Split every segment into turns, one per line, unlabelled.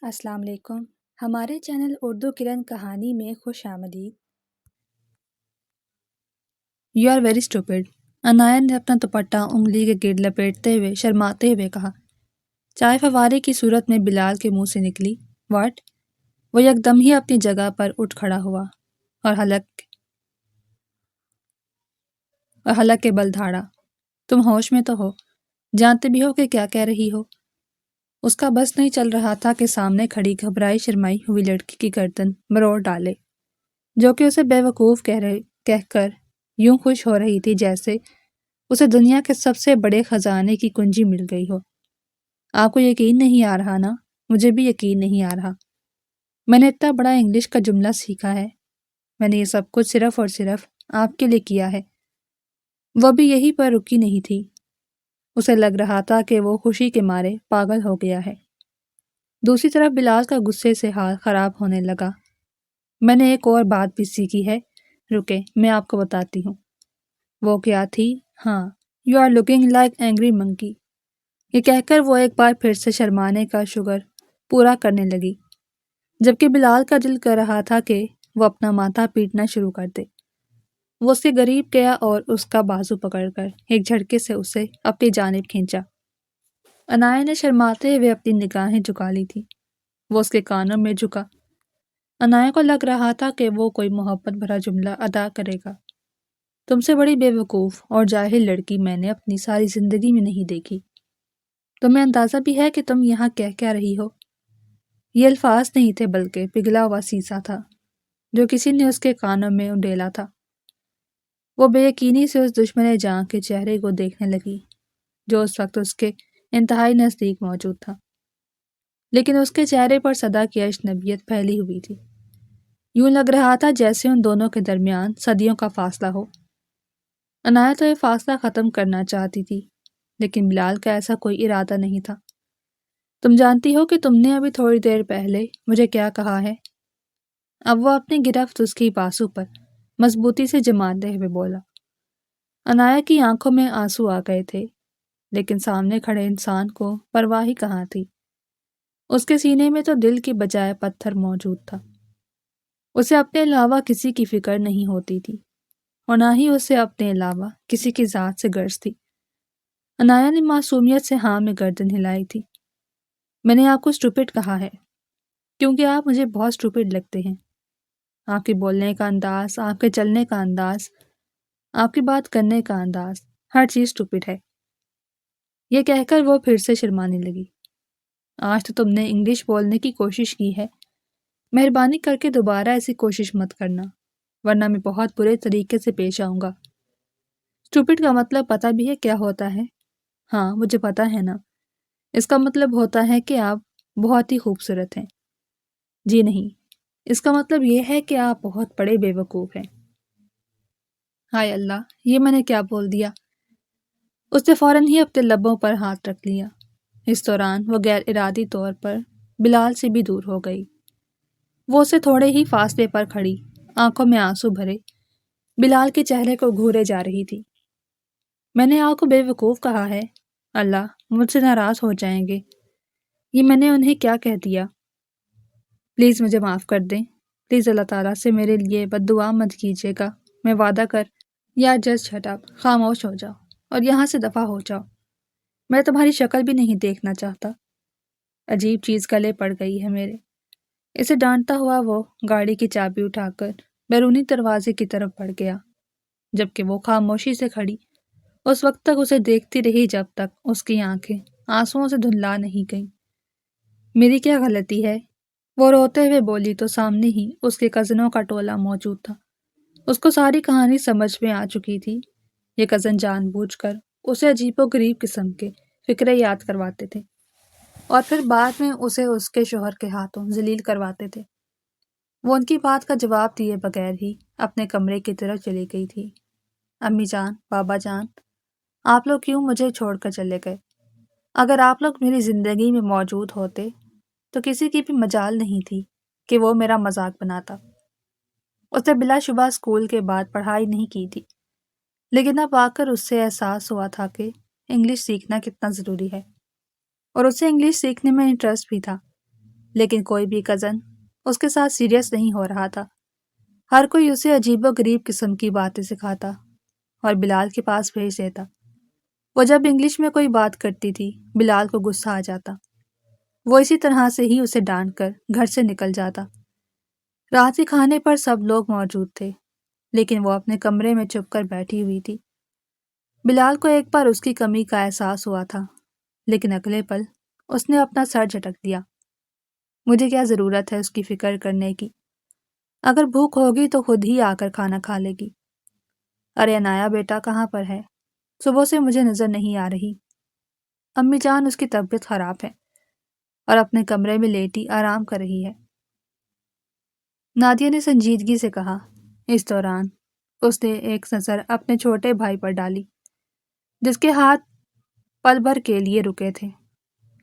السلام علیکم۔ ہمارے چینل اردو کرن کہانی میں خوش آمدید۔ You are very stupid, Inaya نے اپنا دوپٹہ انگلی کے گرد لپیٹتے ہوئے شرماتے ہوئے کہا۔ چائے فوارے کی صورت میں بلال کے منہ سے نکلی، واٹ؟ وہ یکدم ہی اپنی جگہ پر اٹھ کھڑا ہوا اور حلق کے بل دھاڑا۔ تم ہوش میں تو ہو؟ جانتے بھی ہو کہ کیا کہہ رہی ہو؟ اس کا بس نہیں چل رہا تھا کہ سامنے کھڑی گھبرائی شرمائی ہوئی لڑکی کی گردن مروڑ ڈالے، جو کہ اسے بے وقوف کہہ کر یوں خوش ہو رہی تھی جیسے اسے دنیا کے سب سے بڑے خزانے کی کنجی مل گئی ہو۔ آپ کو یقین نہیں آ رہا نا؟ مجھے بھی یقین نہیں آ رہا۔ میں نے اتنا بڑا انگلش کا جملہ سیکھا ہے۔ میں نے یہ سب کچھ صرف اور صرف آپ کے لیے کیا ہے۔ وہ بھی یہیں پر رکی نہیں تھی۔ اسے لگ رہا تھا کہ وہ خوشی کے مارے پاگل ہو گیا ہے۔ دوسری طرف بلال کا غصے سے حال خراب ہونے لگا۔ میں نے ایک اور بات بھی سیکھی ہے، رکے میں آپ کو بتاتی ہوں۔ وہ کیا تھی؟ ہاں، you are looking like angry monkey. یہ کہہ کر وہ ایک بار پھر سے شرمانے کا شگر پورا کرنے لگی، جبکہ بلال کا دل کر رہا تھا کہ وہ اپنا ماتھا پیٹنا شروع کر دے۔ وہ اس کے قریب گیا اور اس کا بازو پکڑ کر ایک جھٹکے سے اسے اپنی جانب کھینچا۔ عنایا نے شرماتے ہوئے اپنی نگاہیں جھکا لی تھی۔ وہ اس کے کانوں میں جھکا۔ عنایا کو لگ رہا تھا کہ وہ کوئی محبت بھرا جملہ ادا کرے گا۔ تم سے بڑی بے وقوف اور جاہل لڑکی میں نے اپنی ساری زندگی میں نہیں دیکھی۔ تمہیں اندازہ بھی ہے کہ تم یہاں کہہ کیا رہی ہو؟ یہ الفاظ نہیں تھے بلکہ پگھلا ہوا سیسا تھا جو کسی نے اس کے کانوں میں انڈیلا تھا۔ وہ بے یقینی سے اس دشمن جاں کے چہرے کو دیکھنے لگی جو اس وقت اس کے انتہائی نزدیک موجود تھا، لیکن اس کے چہرے پر صدا کی اجنبیت پھیلی ہوئی تھی۔ یوں لگ رہا تھا جیسے ان دونوں کے درمیان صدیوں کا فاصلہ ہو۔ عنایا تو یہ فاصلہ ختم کرنا چاہتی تھی، لیکن بلال کا ایسا کوئی ارادہ نہیں تھا۔ تم جانتی ہو کہ تم نے ابھی تھوڑی دیر پہلے مجھے کیا کہا ہے؟ اب وہ اپنی گرفت اس کی بازو پر مضبوطی سے جماتے ہوئے بولا۔ عنایا کی آنکھوں میں آنسو آ گئے تھے، لیکن سامنے کھڑے انسان کو پرواہ ہی کہاں تھی۔ اس کے سینے میں تو دل کی بجائے پتھر موجود تھا۔ اسے اپنے علاوہ کسی کی فکر نہیں ہوتی تھی اور نہ ہی اسے اپنے علاوہ کسی کی ذات سے غرض تھی۔ عنایا نے معصومیت سے ہاں میں گردن ہلائی تھی۔ میں نے آپ کو اسٹوپڈ کہا ہے کیونکہ آپ مجھے بہت اسٹوپڈ لگتے ہیں۔ آپ کے بولنے کا انداز، آپ کے چلنے کا انداز، آپ کی بات کرنے کا انداز، ہر چیز اسٹوپڈ ہے۔ یہ کہہ کر وہ پھر سے شرمانے لگی۔ آج تو تم نے انگلش بولنے کی کوشش کی ہے، مہربانی کر کے دوبارہ ایسی کوشش مت کرنا، ورنہ میں بہت برے طریقے سے پیش آؤں گا۔ اسٹوپڈ کا مطلب پتہ بھی ہے کیا ہوتا ہے؟ ہاں مجھے پتہ ہے نا۔ اس کا مطلب ہوتا ہے کہ آپ بہت ہی خوبصورت ہیں۔ جی نہیں، اس کا مطلب یہ ہے کہ آپ بہت بڑے بے وقوف ہیں۔ ہائے اللہ، یہ میں نے کیا بول دیا؟ اس نے فوراً ہی اپنے لبوں پر ہاتھ رکھ لیا۔ اس دوران وہ غیر ارادی طور پر بلال سے بھی دور ہو گئی۔ وہ اسے تھوڑے ہی فاصلے پر کھڑی، آنکھوں میں آنسو بھرے، بلال کے چہرے کو گھورے جا رہی تھی۔ میں نے آپ کو بے وقوف کہا ہے؟ اللہ، مجھ سے ناراض ہو جائیں گے۔ یہ میں نے انہیں کیا کہہ دیا؟ پلیز مجھے معاف کر دیں۔ پلیز اللہ تعالیٰ سے میرے لیے بد دعا مت کیجیے گا۔ میں وعدہ کر یا جسٹ شٹ اپ، خاموش ہو جاؤ اور یہاں سے دفع ہو جاؤ۔ میں تمہاری شکل بھی نہیں دیکھنا چاہتا۔ عجیب چیز گلے پڑ گئی ہے میرے۔ اسے ڈانٹتا ہوا وہ گاڑی کی چابی اٹھا کر بیرونی دروازے کی طرف بڑھ گیا، جبکہ وہ خاموشی سے کھڑی اس وقت تک اسے دیکھتی رہی جب تک اس کی آنکھیں آنسوؤں سے دھندلا نہیں گئیں۔ میری کیا غلطی ہے؟ وہ روتے ہوئے بولی تو سامنے ہی اس کے کزنوں کا ٹولہ موجود تھا۔ اس کو ساری کہانی سمجھ میں آ چکی تھی۔ یہ کزن جان بوجھ کر اسے عجیب و غریب قسم کے فکرے یاد کرواتے تھے اور پھر بعد میں اسے اس کے شوہر کے ہاتھوں ذلیل کرواتے تھے۔ وہ ان کی بات کا جواب دیے بغیر ہی اپنے کمرے کی طرف چلی گئی تھی۔ امی جان، بابا جان، آپ لوگ کیوں مجھے چھوڑ کر چلے گئے؟ اگر آپ لوگ میری زندگی میں موجود ہوتے تو کسی کی بھی مجال نہیں تھی کہ وہ میرا مذاق بناتا۔ اس نے بلا شبہ اسکول کے بعد پڑھائی نہیں کی تھی، لیکن اب آ کر اس سے احساس ہوا تھا کہ انگلش سیکھنا کتنا ضروری ہے، اور اسے انگلش سیکھنے میں انٹرسٹ بھی تھا، لیکن کوئی بھی کزن اس کے ساتھ سیریس نہیں ہو رہا تھا۔ ہر کوئی اسے عجیب و غریب قسم کی باتیں سکھاتا اور بلال کے پاس بھیج دیتا۔ وہ جب انگلش میں کوئی بات کرتی تھی بلال کو غصہ آ جاتا۔ وہ اسی طرح سے ہی اسے ڈانٹ کر گھر سے نکل جاتا۔ رات کے کھانے پر سب لوگ موجود تھے، لیکن وہ اپنے کمرے میں چھپ کر بیٹھی ہوئی تھی۔ بلال کو ایک بار اس کی کمی کا احساس ہوا تھا، لیکن اگلے پل اس نے اپنا سر جھٹک دیا۔ مجھے کیا ضرورت ہے اس کی فکر کرنے کی؟ اگر بھوک ہوگی تو خود ہی آ کر کھانا کھا لے گی۔ ارے عنایا بیٹا کہاں پر ہے؟ صبح سے مجھے نظر نہیں آ رہی۔ امی جان اس کی طبیعت خراب ہے اور اپنے کمرے میں لیٹی آرام کر رہی ہے، نادیہ نے سنجیدگی سے کہا۔ اس دوران اس نے ایک نظر اپنے چھوٹے بھائی پر ڈالی، جس کے ہاتھ پل بھر کے لیے رکے تھے،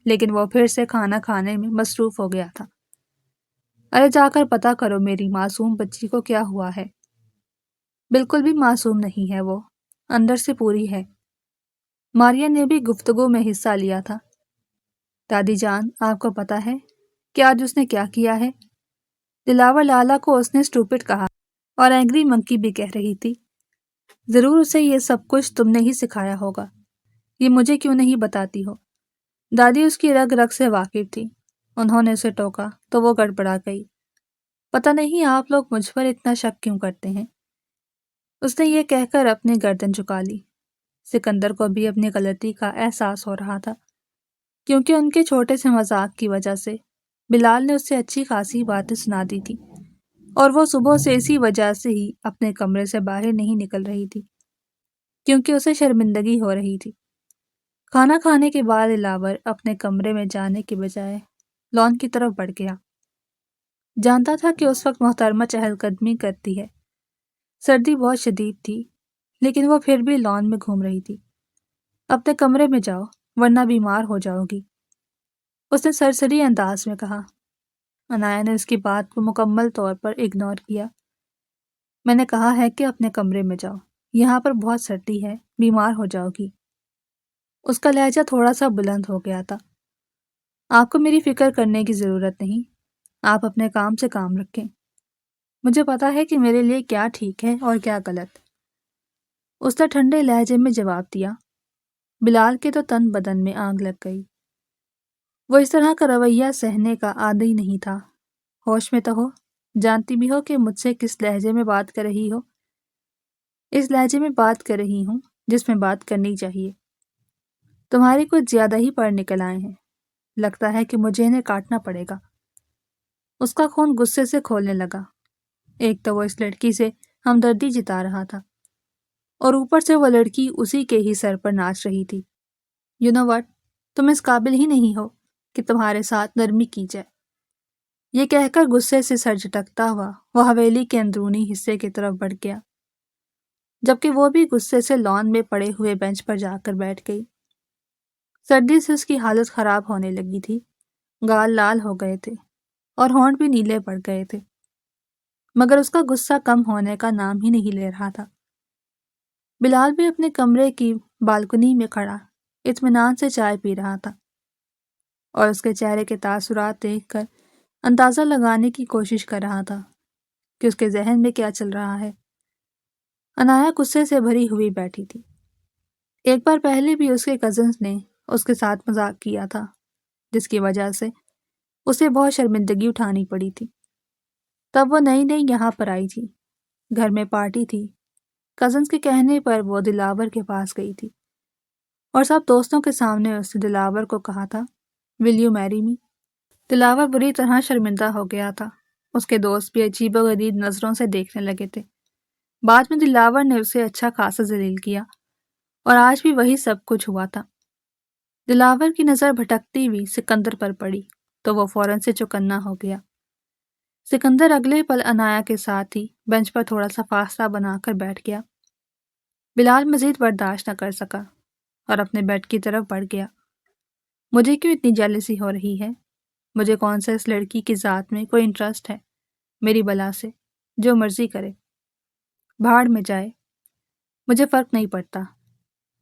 لیکن وہ پھر سے کھانا کھانے میں مصروف ہو گیا تھا۔ ارے جا کر پتہ کرو میری معصوم بچی کو کیا ہوا ہے۔ بالکل بھی معصوم نہیں ہے، وہ اندر سے پوری ہے۔ ماریا نے بھی گفتگو میں حصہ لیا تھا۔ دادی جان آپ کو پتہ ہے کہ آج اس نے کیا کیا ہے؟ دلاور لالا کو اس نے اسٹوپڈ کہا اور اینگری منکی بھی کہہ رہی تھی۔ ضرور اسے یہ سب کچھ تم نے ہی سکھایا ہوگا، یہ مجھے کیوں نہیں بتاتی ہو؟ دادی اس کی رگ رگ سے واقف تھی۔ انہوں نے اسے ٹوکا تو وہ گڑبڑا گئی۔ پتہ نہیں آپ لوگ مجھ پر اتنا شک کیوں کرتے ہیں؟ اس نے یہ کہہ کر اپنی گردن جھکا لی۔ سکندر کو بھی اپنی غلطی کا احساس ہو رہا تھا، کیونکہ ان کے چھوٹے سے مذاق کی وجہ سے بلال نے اس سے اچھی خاصی باتیں سنا دی تھی، اور وہ صبح سے اسی وجہ سے ہی اپنے کمرے سے باہر نہیں نکل رہی تھی، کیونکہ اسے شرمندگی ہو رہی تھی۔ کھانا کھانے کے بعد دلاور اپنے کمرے میں جانے کے بجائے لان کی طرف بڑھ گیا۔ جانتا تھا کہ اس وقت محترمہ چہل قدمی کرتی ہے، سردی بہت شدید تھی، لیکن وہ پھر بھی لان میں گھوم رہی تھی۔ اپنے کمرے میں جاؤ ورنہ بیمار ہو جاؤ گی، اس نے سرسری انداز میں کہا۔ عنایا نے اس کی بات کو مکمل طور پر اگنور کیا۔ میں نے کہا ہے کہ اپنے کمرے میں جاؤ، یہاں پر بہت سردی ہے، بیمار ہو جاؤ گی۔ اس کا لہجہ تھوڑا سا بلند ہو گیا تھا۔ آپ کو میری فکر کرنے کی ضرورت نہیں، آپ اپنے کام سے کام رکھیں۔ مجھے پتا ہے کہ میرے لیے کیا ٹھیک ہے اور کیا غلط۔ اس نے ٹھنڈے لہجے میں جواب دیا۔ بلال کے تو تن بدن میں آگ لگ گئی۔ وہ اس طرح کا رویہ سہنے کا عادی نہیں تھا۔ ہوش میں تو ہو، جانتی بھی ہو کہ مجھ سے کس لہجے میں بات کر رہی ہو؟ اس لہجے میں بات کر رہی ہوں جس میں بات کرنی چاہیے۔ تمہارے کچھ زیادہ ہی پڑھ نکل آئے ہیں، لگتا ہے کہ مجھے انہیں کاٹنا پڑے گا۔ اس کا خون غصے سے کھولنے لگا۔ ایک تو وہ اس لڑکی سے ہمدردی جتا رہا تھا، اور اوپر سے وہ لڑکی اسی کے ہی سر پر ناچ رہی تھی۔ یو نو واٹ، تم اس قابل ہی نہیں ہو کہ تمہارے ساتھ نرمی کی جائے۔ یہ کہہ کر غصے سے سر جھٹکتا ہوا وہ حویلی کے اندرونی حصے کی طرف بڑھ گیا، جبکہ وہ بھی غصے سے لان میں پڑے ہوئے بینچ پر جا کر بیٹھ گئی۔ سردی سے اس کی حالت خراب ہونے لگی تھی، گال لال ہو گئے تھے اور ہونٹ بھی نیلے پڑ گئے تھے، مگر اس کا غصہ کم ہونے کا نام ہی نہیں لے رہا تھا۔ بلال بھی اپنے کمرے کی بالکنی میں کھڑا اطمینان سے چائے پی رہا تھا، اور اس کے چہرے کے تاثرات دیکھ کر اندازہ لگانے کی کوشش کر رہا تھا کہ اس کے ذہن میں کیا چل رہا ہے۔ عنایا غصے سے بھری ہوئی بیٹھی تھی۔ ایک بار پہلے بھی اس کے کزنز نے اس کے ساتھ مذاق کیا تھا، جس کی وجہ سے اسے بہت شرمندگی اٹھانی پڑی تھی۔ تب وہ نئی نئی یہاں پر آئی تھی، گھر میں پارٹی تھی، کزنز کے کہنے پر وہ دلاور کے پاس گئی تھی، اور سب دوستوں کے سامنے اس نے دلاور کو کہا تھا، ول یو میری می؟ دلاور بری طرح شرمندہ ہو گیا تھا۔ اس کے دوست بھی عجیب و غریب نظروں سے دیکھنے لگے تھے۔ بعد میں دلاور نے اسے اچھا خاصا ذلیل کیا، اور آج بھی وہی سب کچھ ہوا تھا۔ دلاور کی نظر بھٹکتی ہوئی سکندر پر پڑی تو وہ فوراً سے چوکنا ہو گیا۔ سکندر اگلے پل عنایا کے ساتھ ہی بینچ پر تھوڑا سا فاصلہ بنا کر بیٹھ گیا۔ بلال مزید برداشت نہ کر سکا اور اپنے بیڈ کی طرف بڑھ گیا۔ مجھے کیوں اتنی جیلسی ہو رہی ہے؟ مجھے کون سا اس لڑکی کی ذات میں کوئی انٹرسٹ ہے؟ میری بلا سے جو مرضی کرے، بھاڑ میں جائے، مجھے فرق نہیں پڑتا۔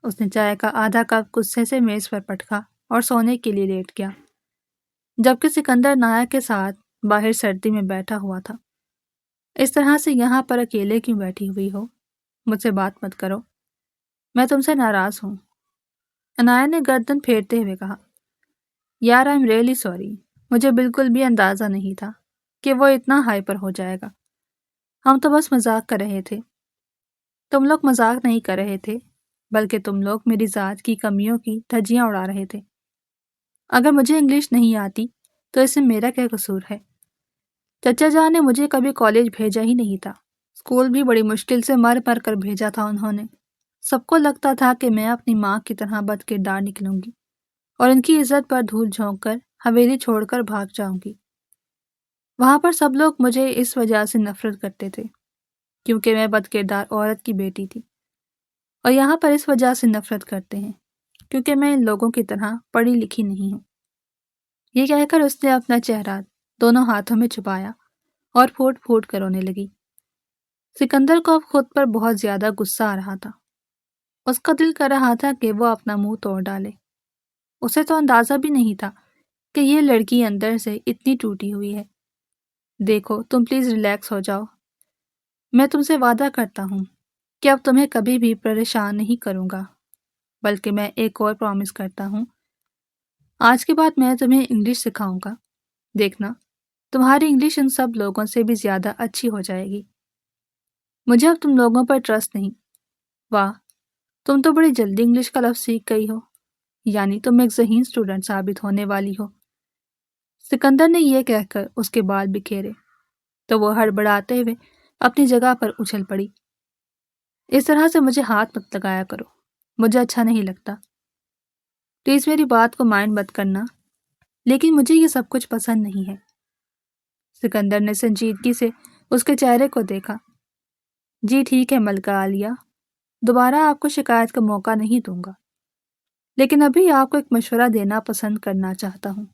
اس نے چائے کا آدھا کپ غصے سے میز پر پٹکا اور سونے کے لیے لیٹ گیا۔ جبکہ سکندر نایا کے ساتھ باہر سردی میں بیٹھا ہوا تھا۔ اس طرح سے یہاں پر اکیلے کیوں بیٹھی ہوئی ہو؟ مجھ سے بات مت کرو، میں تم سے ناراض ہوں۔ عنایا نے گردن پھیرتے ہوئے کہا، یار آئی ایم ریئلی سوری، مجھے بالکل بھی اندازہ نہیں تھا کہ وہ اتنا ہائپر ہو جائے گا۔ ہم تو بس مذاق کر رہے تھے۔ تم لوگ مذاق نہیں کر رہے تھے، بلکہ تم لوگ میری ذات کی کمیوں کی دھجیاں اڑا رہے تھے۔ اگر مجھے انگلش نہیں آتی تو اس میں میرا کیا قصور ہے؟ چچا جان نے مجھے کبھی کالج بھیجا ہی نہیں تھا، اسکول بھی بڑی مشکل سے مر مر کر بھیجا تھا انہوں نے۔ سب کو لگتا تھا کہ میں اپنی ماں کی طرح بد کردار نکلوں گی اور ان کی عزت پر دھول جھونک کر حویلی چھوڑ کر بھاگ جاؤں گی۔ وہاں پر سب لوگ مجھے اس وجہ سے نفرت کرتے تھے کیونکہ میں بد کردار عورت کی بیٹی تھی، اور یہاں پر اس وجہ سے نفرت کرتے ہیں کیونکہ میں ان لوگوں کی طرح پڑھی لکھی نہیں ہوں۔ یہ کہہ کر اس نے اپنا چہرہ دونوں ہاتھوں میں چھپایا اور پھوٹ پھوٹ کر رونے لگی۔ سکندر کو اب خود پر بہت زیادہ غصہ آ رہا تھا۔ اس کا دل کر رہا تھا کہ وہ اپنا منہ توڑ ڈالے۔ اسے تو اندازہ بھی نہیں تھا کہ یہ لڑکی اندر سے اتنی ٹوٹی ہوئی ہے۔ دیکھو تم پلیز ریلیکس ہو جاؤ، میں تم سے وعدہ کرتا ہوں کہ اب تمہیں کبھی بھی پریشان نہیں کروں گا، بلکہ میں ایک اور پرومس کرتا ہوں، آج کے بعد میں تمہیں انگلش سکھاؤں گا۔ دیکھنا تمہاری انگلش ان سب لوگوں سے بھی زیادہ اچھی ہو جائے گی۔ مجھے اب تم لوگوں پر ٹرسٹ نہیں۔ واہ، تم تو بڑی جلدی انگلش کا لفظ سیکھ گئی ہو، یعنی تم ایک ذہین اسٹوڈنٹ ثابت ہونے والی ہو۔ سکندر نے یہ کہہ کر اس کے بال بکھیرے تو وہ ہڑبڑاتے ہوئے اپنی جگہ پر اچھل پڑی۔ اس طرح سے مجھے ہاتھ مت لگایا کرو، مجھے اچھا نہیں لگتا۔ پلیز میری بات کو مائنڈ مت کرنا، لیکن مجھے یہ سب کچھ پسند نہیں ہے۔ سکندر نے سنجیدگی سے اس کے چہرے کو دیکھا۔ جی ٹھیک ہے ملکہ عالیہ، دوبارہ آپ کو شکایت کا موقع نہیں دوں گا، لیکن ابھی آپ کو ایک مشورہ دینا پسند کرنا چاہتا ہوں،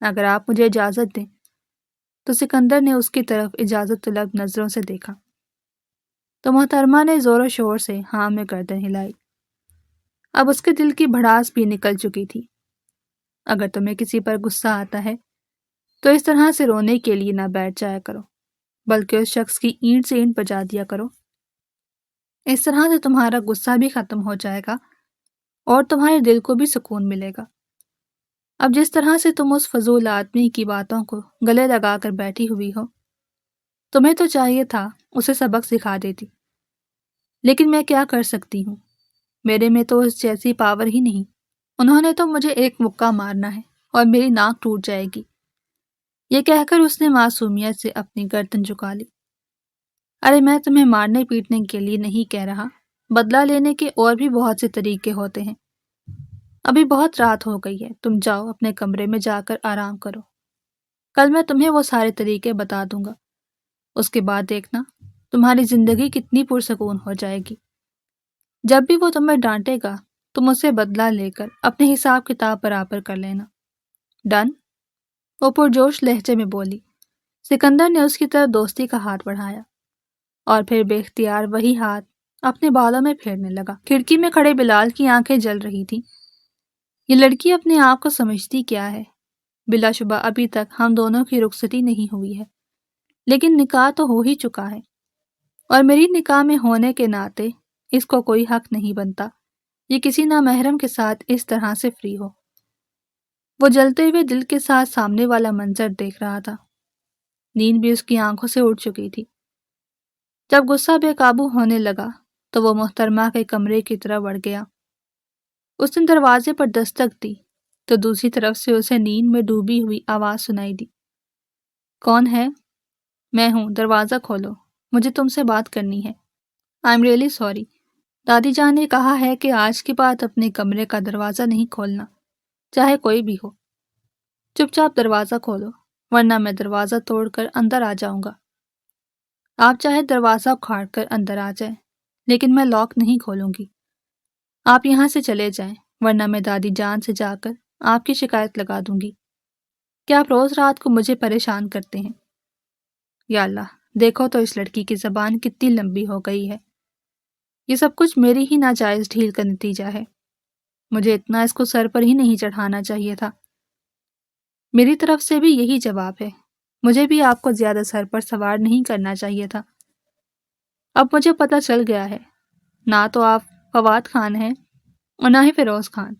اگر آپ مجھے اجازت دیں۔ تو سکندر نے اس کی طرف اجازت طلب نظروں سے دیکھا تو محترمہ نے زور و شور سے ہاں میں گردن ہلائی۔ اب اس کے دل کی بھڑاس بھی نکل چکی تھی۔ اگر تمہیں کسی پر غصہ آتا ہے تو اس طرح سے رونے کے لیے نہ بیٹھ جایا کرو، بلکہ اس شخص کی اینٹ سے اینٹ بجا دیا کرو۔ اس طرح سے تمہارا غصہ بھی ختم ہو جائے گا اور تمہارے دل کو بھی سکون ملے گا۔ اب جس طرح سے تم اس فضول آدمی کی باتوں کو گلے لگا کر بیٹھی ہوئی ہو، تمہیں تو چاہیے تھا اسے سبق سکھا دیتی، لیکن میں کیا کر سکتی ہوں، میرے میں تو اس جیسی پاور ہی نہیں۔ انہوں نے تو مجھے ایک مکہ مارنا ہے اور میری ناک ٹوٹ جائے گی۔ یہ کہہ کر اس نے معصومیت سے اپنی گردن جھکا لی۔ ارے میں تمہیں مارنے پیٹنے کے لیے نہیں کہہ رہا، بدلہ لینے کے اور بھی بہت سے طریقے ہوتے ہیں۔ ابھی بہت رات ہو گئی ہے، تم جاؤ اپنے کمرے میں جا کر آرام کرو، کل میں تمہیں وہ سارے طریقے بتا دوں گا۔ اس کے بعد دیکھنا تمہاری زندگی کتنی پرسکون ہو جائے گی۔ جب بھی وہ تمہیں ڈانٹے گا تم اسے بدلہ لے کر اپنے حساب کتاب برابر کر لینا۔ ڈن؟ وہ پرجوش لہجے میں بولی۔ سکندر نے اس کی طرف دوستی کا ہاتھ بڑھایا اور پھر بے اختیار وہی ہاتھ اپنے بالوں میں پھیرنے لگا۔ کھڑکی میں کھڑے بلال کی آنکھیں جل رہی تھیں۔ یہ لڑکی اپنے آپ کو سمجھتی کیا ہے؟ بلا شبہ ابھی تک ہم دونوں کی رخصتی نہیں ہوئی ہے، لیکن نکاح تو ہو ہی چکا ہے، اور میری نکاح میں ہونے کے ناطے اس کو کوئی حق نہیں بنتا یہ کسی نامحرم کے ساتھ اس طرح سے فری ہو۔ وہ جلتے ہوئے دل کے ساتھ سامنے والا منظر دیکھ رہا تھا۔ نیند بھی اس کی آنکھوں سے اٹھ چکی تھی۔ جب غصہ بے قابو ہونے لگا تو وہ محترمہ کے کمرے کی طرف بڑھ گیا۔ اس نے دروازے پر دستک دی تو دوسری طرف سے اسے نیند میں ڈوبی ہوئی آواز سنائی دی۔ کون ہے؟ میں ہوں، دروازہ کھولو، مجھے تم سے بات کرنی ہے۔ آئی ایم ریئلی سوری، دادی جان نے کہا ہے کہ آج کے بعد اپنے کمرے کا دروازہ نہیں کھولنا، چاہے کوئی بھی ہو۔ چپ چاپ دروازہ کھولو ورنہ میں دروازہ توڑ کر اندر آ جاؤں گا۔ آپ چاہے دروازہ اکھاڑ کر اندر آ جائیں، لیکن میں لاک نہیں کھولوں گی۔ آپ یہاں سے چلے جائیں ورنہ میں دادی جان سے جا کر آپ کی شکایت لگا دوں گی کہ آپ روز رات کو مجھے پریشان کرتے ہیں۔ یا اللہ، دیکھو تو اس لڑکی کی زبان کتنی لمبی ہو گئی ہے۔ یہ سب کچھ میری ہی ناجائز ڈھیل کا نتیجہ ہے۔ مجھے اتنا اس کو سر پر ہی نہیں چڑھانا چاہیے تھا۔ میری طرف سے بھی یہی جواب ہے۔ مجھے بھی آپ کو زیادہ سر پر سوار نہیں کرنا چاہیے تھا۔ اب مجھے پتہ چل گیا ہے، نہ تو آپ فواد خان ہیں اور نہ ہی فیروز خان۔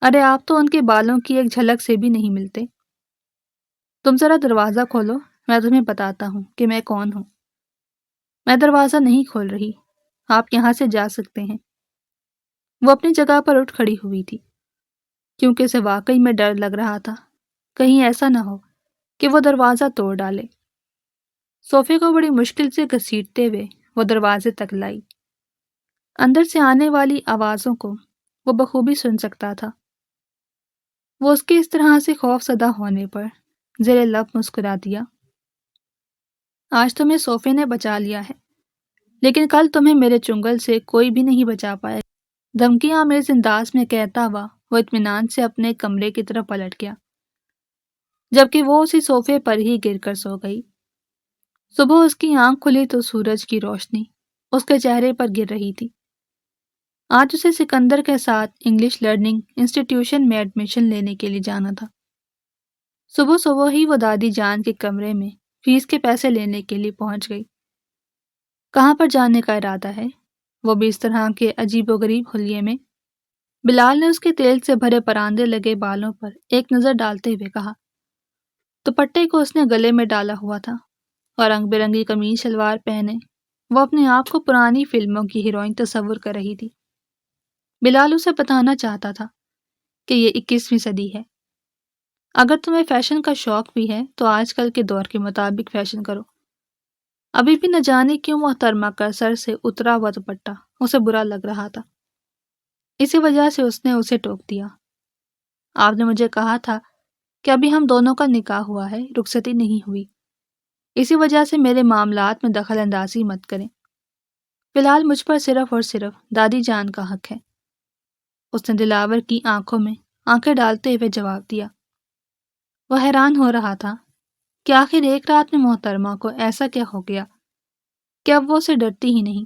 ارے آپ تو ان کے بالوں کی ایک جھلک سے بھی نہیں ملتے۔ تم ذرا دروازہ کھولو، میں تمہیں بتاتا ہوں کہ میں کون ہوں۔ میں دروازہ نہیں کھول رہی، آپ یہاں سے جا سکتے ہیں۔ وہ اپنی جگہ پر اٹھ کھڑی ہوئی تھی، کیونکہ اسے واقعی میں ڈر لگ رہا تھا، کہیں ایسا نہ ہو کہ وہ دروازہ توڑ ڈالے۔ صوفے کو بڑی مشکل سے گھسیٹتے ہوئے وہ دروازے تک لائی۔ اندر سے آنے والی آوازوں کو وہ بخوبی سن سکتا تھا۔ وہ اس کے اس طرح سے خوف زدہ ہونے پر زیر لب مسکرا دیا۔ آج تمہیں صوفے نے بچا لیا ہے، لیکن کل تمہیں میرے چنگل سے کوئی بھی نہیں بچا پائے گا۔ دھمکیاں آمیز انداز میں کہتا ہوا وہ اطمینان سے اپنے کمرے کی طرف پلٹ گیا، جبکہ وہ اسی صوفے پر ہی گر کر سو گئی۔ صبح اس کی آنکھ کھلی تو سورج کی روشنی اس کے چہرے پر گر رہی تھی۔ آج اسے سکندر کے ساتھ انگلش لرننگ انسٹیٹیوشن میں ایڈمیشن لینے کے لیے جانا تھا۔ صبح صبح ہی وہ دادی جان کے کمرے میں فیس کے پیسے لینے کے لیے پہنچ گئی۔ کہاں پر جانے کا ارادہ ہے؟ وہ بھی اس طرح کے عجیب و غریب حلیے میں۔ بلال نے اس کے تیل سے بھرے پراندے لگے بالوں پر ایک نظر ڈالتے ہوئے کہا۔ دوپٹے کو اس نے گلے میں ڈالا ہوا تھا اور رنگ برنگی قمیض شلوار پہنے وہ اپنے آپ کو پرانی فلموں کی ہیروئن تصور کر رہی تھی۔ بلال اسے بتانا چاہتا تھا کہ یہ 21ویں صدی ہے۔ اگر تمہیں فیشن کا شوق بھی ہے تو آج کل کے دور کے مطابق فیشن کرو۔ ابھی بھی نہ جانے کیوں محترمہ کا سر سے اترا ہوا دوپٹہ اسے برا لگ رہا تھا۔ اسی وجہ سے اس نے اسے ٹوک دیا۔ آپ نے مجھے کہا تھا کہ ابھی ہم دونوں کا نکاح ہوا ہے، رخصتی نہیں ہوئی، اسی وجہ سے میرے معاملات میں دخل اندازی مت کریں۔ فی الحال مجھ پر صرف اور صرف دادی جان کا حق ہے۔ اس نے دلاور کی آنکھوں میں آنکھیں ڈالتے ہوئے جواب دیا۔ وہ حیران ہو رہا تھا کہ آخر ایک رات میں محترمہ کو ایسا کیا ہو گیا کہ اب وہ اسے ڈرتی ہی نہیں،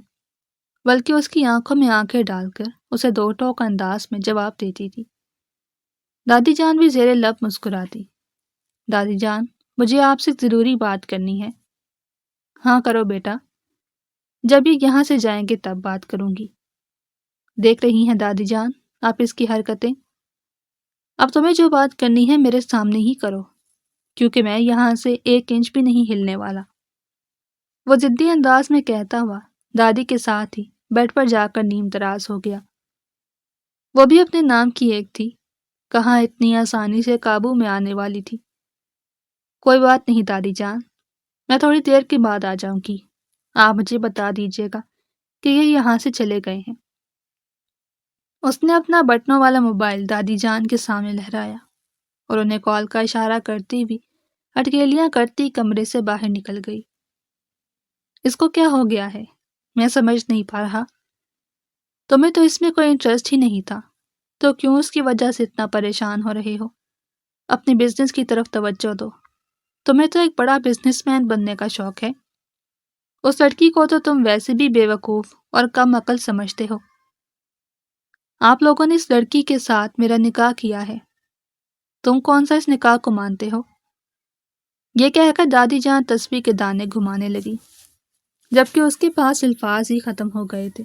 بلکہ اس کی آنکھوں میں آنکھیں ڈال کر اسے دو ٹوک انداز میں جواب دیتی تھی۔ دادی جان بھی زیر لب مسکراتی۔ دادی جان، مجھے آپ سے ضروری بات کرنی ہے۔ ہاں کرو بیٹا، جب یہ یہاں سے جائیں گے تب بات کروں گی۔ دیکھ رہی ہیں دادی جان آپ اس کی حرکتیں؟ اب تمہیں جو بات کرنی ہے میرے سامنے ہی کرو، کیونکہ میں یہاں سے 1 انچ بھی نہیں ہلنے والا۔ وہ ضدی انداز میں کہتا ہوا دادی کے ساتھ ہی بیڈ پر جا کر نیم دراز ہو گیا۔ وہ بھی اپنے نام کی ایک تھی، کہاں اتنی آسانی سے قابو میں آنے والی تھی۔ کوئی بات نہیں دادی جان، میں تھوڑی دیر کے بعد آ جاؤں گی، آپ مجھے بتا دیجیے گا کہ یہ یہاں سے چلے گئے ہیں۔ اس نے اپنا بٹنوں والا موبائل دادی جان کے سامنے لہرایا اور انہیں کال کا اشارہ کرتی ہوئی اٹکیلیاں کرتی کمرے سے باہر نکل گئی۔ اس کو کیا ہو گیا ہے؟ میں سمجھ نہیں پا رہا۔ تمہیں تو اس میں کوئی انٹرسٹ ہی نہیں تھا، تو کیوں اس کی وجہ سے اتنا پریشان ہو رہے ہو؟ اپنے بزنس کی طرف توجہ دو، تمہیں تو ایک بڑا بزنس مین بننے کا شوق ہے۔ اس لڑکی کو تو تم ویسے بھی بے وقوف اور کم عقل سمجھتے ہو۔ آپ لوگوں نے اس لڑکی کے ساتھ میرا نکاح کیا ہے، تم کون سا اس نکاح کو مانتے ہو؟ یہ کہہ کر دادی جان تسبیح کے دانے گھمانے لگی، جبکہ اس کے پاس الفاظ ہی ختم ہو گئے تھے۔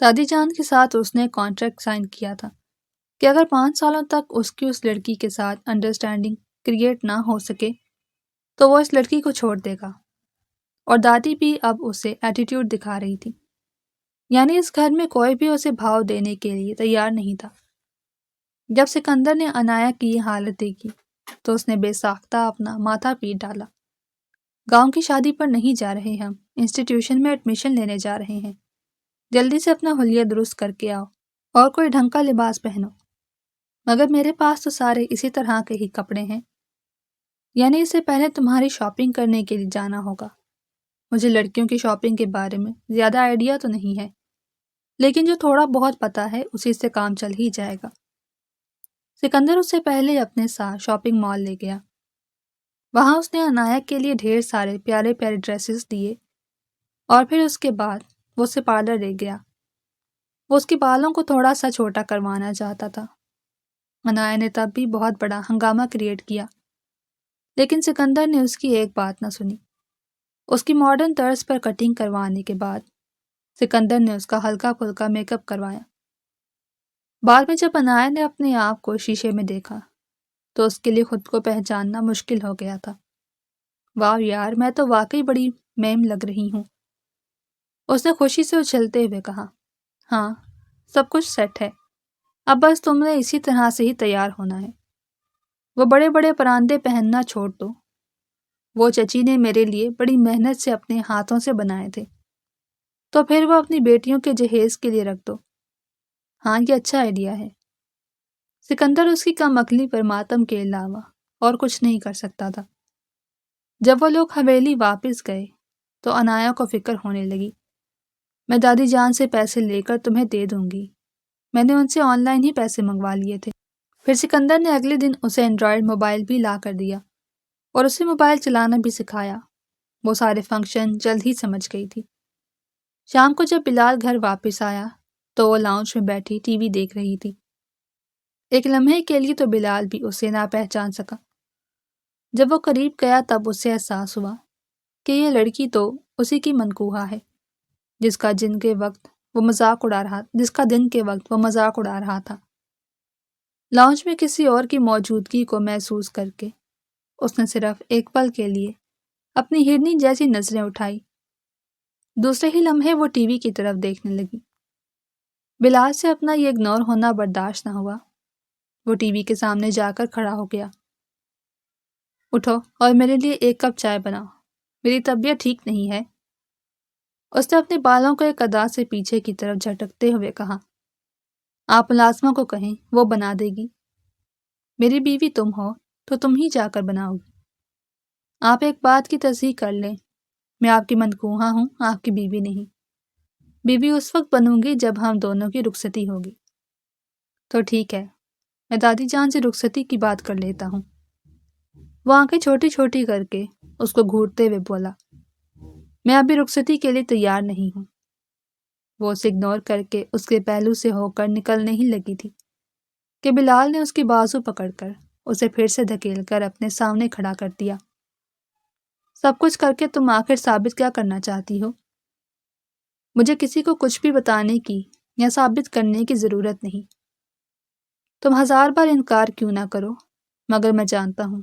دادی جان کے ساتھ اس نے کانٹریکٹ سائن کیا تھا کہ اگر 5 سالوں تک اس کی اس لڑکی کے ساتھ انڈرسٹینڈنگ کریٹ نہ ہو سکے تو وہ اس لڑکی کو چھوڑ دے گا، اور دادی بھی اب اسے ایٹیٹیوڈ دکھا رہی تھی، یعنی اس گھر میں کوئی بھی اسے بھاؤ دینے کے لیے تیار نہیں تھا۔ جب سکندر نے انایا کی یہ حالت دیکھی تو اس نے بے ساختہ اپنا ماتھا پیٹ ڈالا۔ گاؤں کی شادی پر نہیں جا رہے ہم، انسٹیٹیوشن میں ایڈمیشن لینے جا رہے ہیں۔ جلدی سے اپنا حلیہ درست کر کے آؤ اور کوئی ڈھنگ کا لباس پہنو۔ مگر میرے پاس تو سارے اسی طرح کے ہی کپڑے ہیں، یعنی اس سے پہلے تمہاری شاپنگ کرنے کے لیے جانا ہوگا۔ مجھے لڑکیوں کی شاپنگ کے بارے میں زیادہ آئیڈیا تو نہیں ہے، لیکن جو تھوڑا بہت پتہ ہے اسی سے کام چل ہی جائے گا۔ سکندر اس سے پہلے اپنے ساتھ شاپنگ مال لے گیا۔ وہاں اس نے عنایت کے لیے ڈھیر سارے پیارے پیارے ڈریسز دیے، اور پھر اس کے بعد وہ اسے پارلر لے گیا۔ وہ اس کے بالوں کو تھوڑا سا چھوٹا کروانا چاہتا تھا۔ عنایا نے تب بھی بہت بڑا ہنگامہ کریٹ کیا، لیکن سکندر نے اس کی ایک بات نہ سنی۔ اس کی ماڈرن طرز پر کٹنگ کروانے کے بعد سکندر نے اس کا ہلکا پھلکا میک اپ کروایا۔ بعد میں جب عنایا نے اپنے آپ کو شیشے میں دیکھا تو اس کے لیے خود کو پہچاننا مشکل ہو گیا تھا۔ واہ یار، میں تو واقعی بڑی میم لگ رہی ہوں، اس نے خوشی سے اچھلتے ہوئے کہا۔ ہاں، سب کچھ سیٹ ہے، اب بس تم نے اسی طرح سے ہی تیار ہونا ہے۔ وہ بڑے بڑے پراندے پہننا چھوڑ دو، وہ چچی نے میرے لیے بڑی محنت سے اپنے ہاتھوں سے بنائے تھے، تو پھر وہ اپنی بیٹیوں کے جہیز کے لیے رکھ دو۔ ہاں، یہ اچھا آئیڈیا ہے۔ سکندر اس کی کم عقلی پر ماتم کے علاوہ اور کچھ نہیں کر سکتا تھا۔ جب وہ لوگ حویلی واپس گئے تو عنایا کو فکر ہونے لگی۔ میں دادی جان سے پیسے لے کر تمہیں دے دوں گی، میں نے ان سے آن لائن ہی پیسے منگوا لیے تھے۔ پھر سکندر نے اگلے دن اسے اینڈرائیڈ موبائل بھی لا کر دیا اور اسے موبائل چلانا بھی سکھایا۔ وہ سارے فنکشن جلد ہی سمجھ گئی تھی۔ شام کو جب بلال گھر واپس آیا تو وہ لاؤنج میں بیٹھی ٹی وی دیکھ رہی تھی۔ ایک لمحے کے لیے تو بلال بھی اسے نہ پہچان سکا۔ جب وہ قریب گیا تب اسے احساس ہوا کہ یہ لڑکی تو اسی کی منکوہا ہے جس کا دن کے وقت وہ مذاق اڑا رہا تھا۔ لاؤنج میں کسی اور کی موجودگی کو محسوس کر کے اس نے صرف ایک پل کے لیے اپنی ہرنی جیسی نظریں اٹھائی۔ دوسرے ہی لمحے وہ ٹی وی کی طرف دیکھنے لگی۔ بلال سے اپنا یہ اگنور ہونا برداشت نہ ہوا۔ وہ ٹی وی کے سامنے جا کر کھڑا ہو گیا۔ اٹھو اور میرے لیے ایک کپ چائے بناؤ، میری طبیعت ٹھیک نہیں ہے۔ اس نے اپنے بالوں کو ایک ادا سے پیچھے کی طرف جھٹکتے ہوئے کہا۔ آپ ملازمہ کو کہیں، وہ بنا دے گی۔ میری بیوی تم ہو تو تم ہی جا کر بناؤ گی۔ آپ ایک بات کی تصحیح کر لیں، میں آپ کی منکوہا ہوں، آپ کی بیوی نہیں۔ بیوی اس وقت بنوں گی جب ہم دونوں کی رخصتی ہوگی۔ تو ٹھیک ہے، میں دادی جان سے رخصتی کی بات کر لیتا ہوں۔ وہ آنکھیں چھوٹی چھوٹی کر کے اس کو گھورتے ہوئے بولا، میں ابھی رخصتی کے لیے تیار نہیں ہوں۔ وہ اسے اگنور کر کے اس کے پہلو سے ہو کر نکلنے ہی لگی تھی کہ بلال نے اس کی بازو پکڑ کر اسے پھر سے دھکیل کر اپنے سامنے کھڑا کر دیا۔ سب کچھ کر کے تم آخر ثابت کیا کرنا چاہتی ہو؟ مجھے کسی کو کچھ بھی بتانے کی یا ثابت کرنے کی ضرورت نہیں۔ تم 1000 بار انکار کیوں نہ کرو، مگر میں جانتا ہوں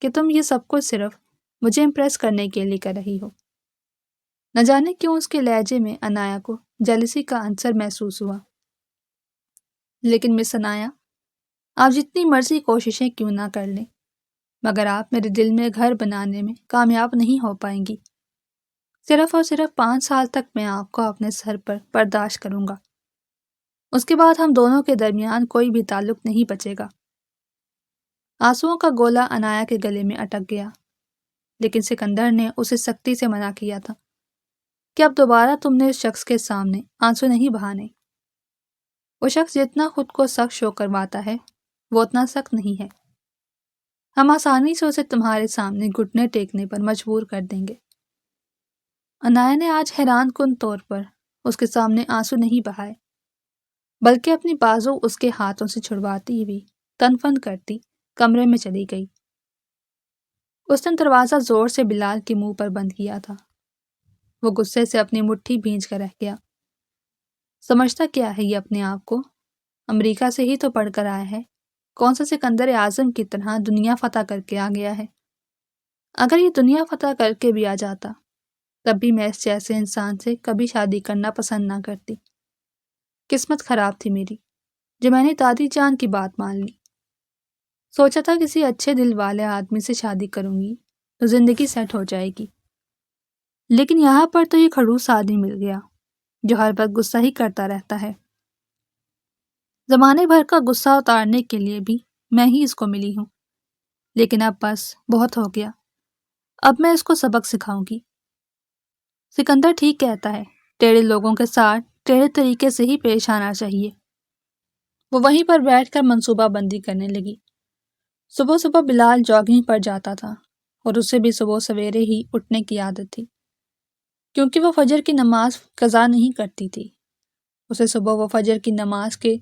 کہ تم یہ سب کچھ صرف مجھے امپریس کرنے کے لیے کر رہی ہو۔ نہ جانے کیوں اس کے لہجے میں عنایا کو جیلسی کا عنصر محسوس ہوا۔ لیکن مس عنایا، آپ جتنی مرضی کوششیں کیوں نہ کر لیں، مگر آپ میرے دل میں گھر بنانے میں کامیاب نہیں ہو پائیں گی۔ صرف اور صرف 5 سال تک میں آپ کو اپنے سر پر برداشت کروں گا، اس کے بعد ہم دونوں کے درمیان کوئی بھی تعلق نہیں بچے گا۔ آنسوؤں کا گولا عنایا کے گلے میں اٹک گیا، لیکن سکندر نے اسے سختی سے منع کیا تھا کہ اب دوبارہ تم نے اس شخص کے سامنے آنسو نہیں بہانے۔ وہ شخص جتنا خود کو سخت شو کرواتا ہے وہ اتنا سخت نہیں ہے۔ ہم آسانی سے اسے تمہارے سامنے گھٹنے ٹیکنے پر مجبور کر دیں گے۔ عنایا نے آج حیران کن طور پر اس کے سامنے آنسو نہیں بہائے، بلکہ اپنی بازو اس کے ہاتھوں سے چھڑواتی ہوئی تن فن کرتی کمرے میں چلی گئی۔ اس نے دروازہ زور سے بلال کے منہ پر بند کیا تھا۔ وہ غصے سے اپنی مٹھی بھینچ کر رہ گیا۔ سمجھتا کیا ہے یہ اپنے آپ کو؟ امریکہ سے ہی تو پڑھ کر آیا ہے، کون سا سکندر اعظم کی طرح دنیا فتح کر کے آ گیا ہے۔ اگر یہ دنیا فتح کر کے بھی آ جاتا تب بھی میں اس جیسے انسان سے کبھی شادی کرنا پسند نہ کرتی۔ قسمت خراب تھی میری جو میں نے دادی جان کی بات مان لی۔ سوچا تھا کسی اچھے دل والے آدمی سے شادی کروں گی تو زندگی سیٹ ہو جائے گی، لیکن یہاں پر تو یہ خڑوس آدمی مل گیا جو ہر وقت غصہ ہی کرتا رہتا ہے۔ زمانے بھر کا غصہ اتارنے کے لیے بھی میں ہی اس کو ملی ہوں، لیکن اب بس بہت ہو گیا، اب میں اس کو سبق سکھاؤں گی۔ سکندر ٹھیک کہتا ہے، ٹیڑھے لوگوں کے ساتھ ٹیڑھے طریقے سے ہی پیش آنا چاہیے۔ وہ وہیں پر بیٹھ کر منصوبہ بندی کرنے لگی۔ صبح صبح بلال جاگنگ پر جاتا تھا اور اسے بھی صبح سویرے ہی اٹھنے کی عادت تھی، کیونکہ وہ فجر کی نماز قضا نہیں کرتی تھی۔ اسے صبح وہ فجر کی نماز کے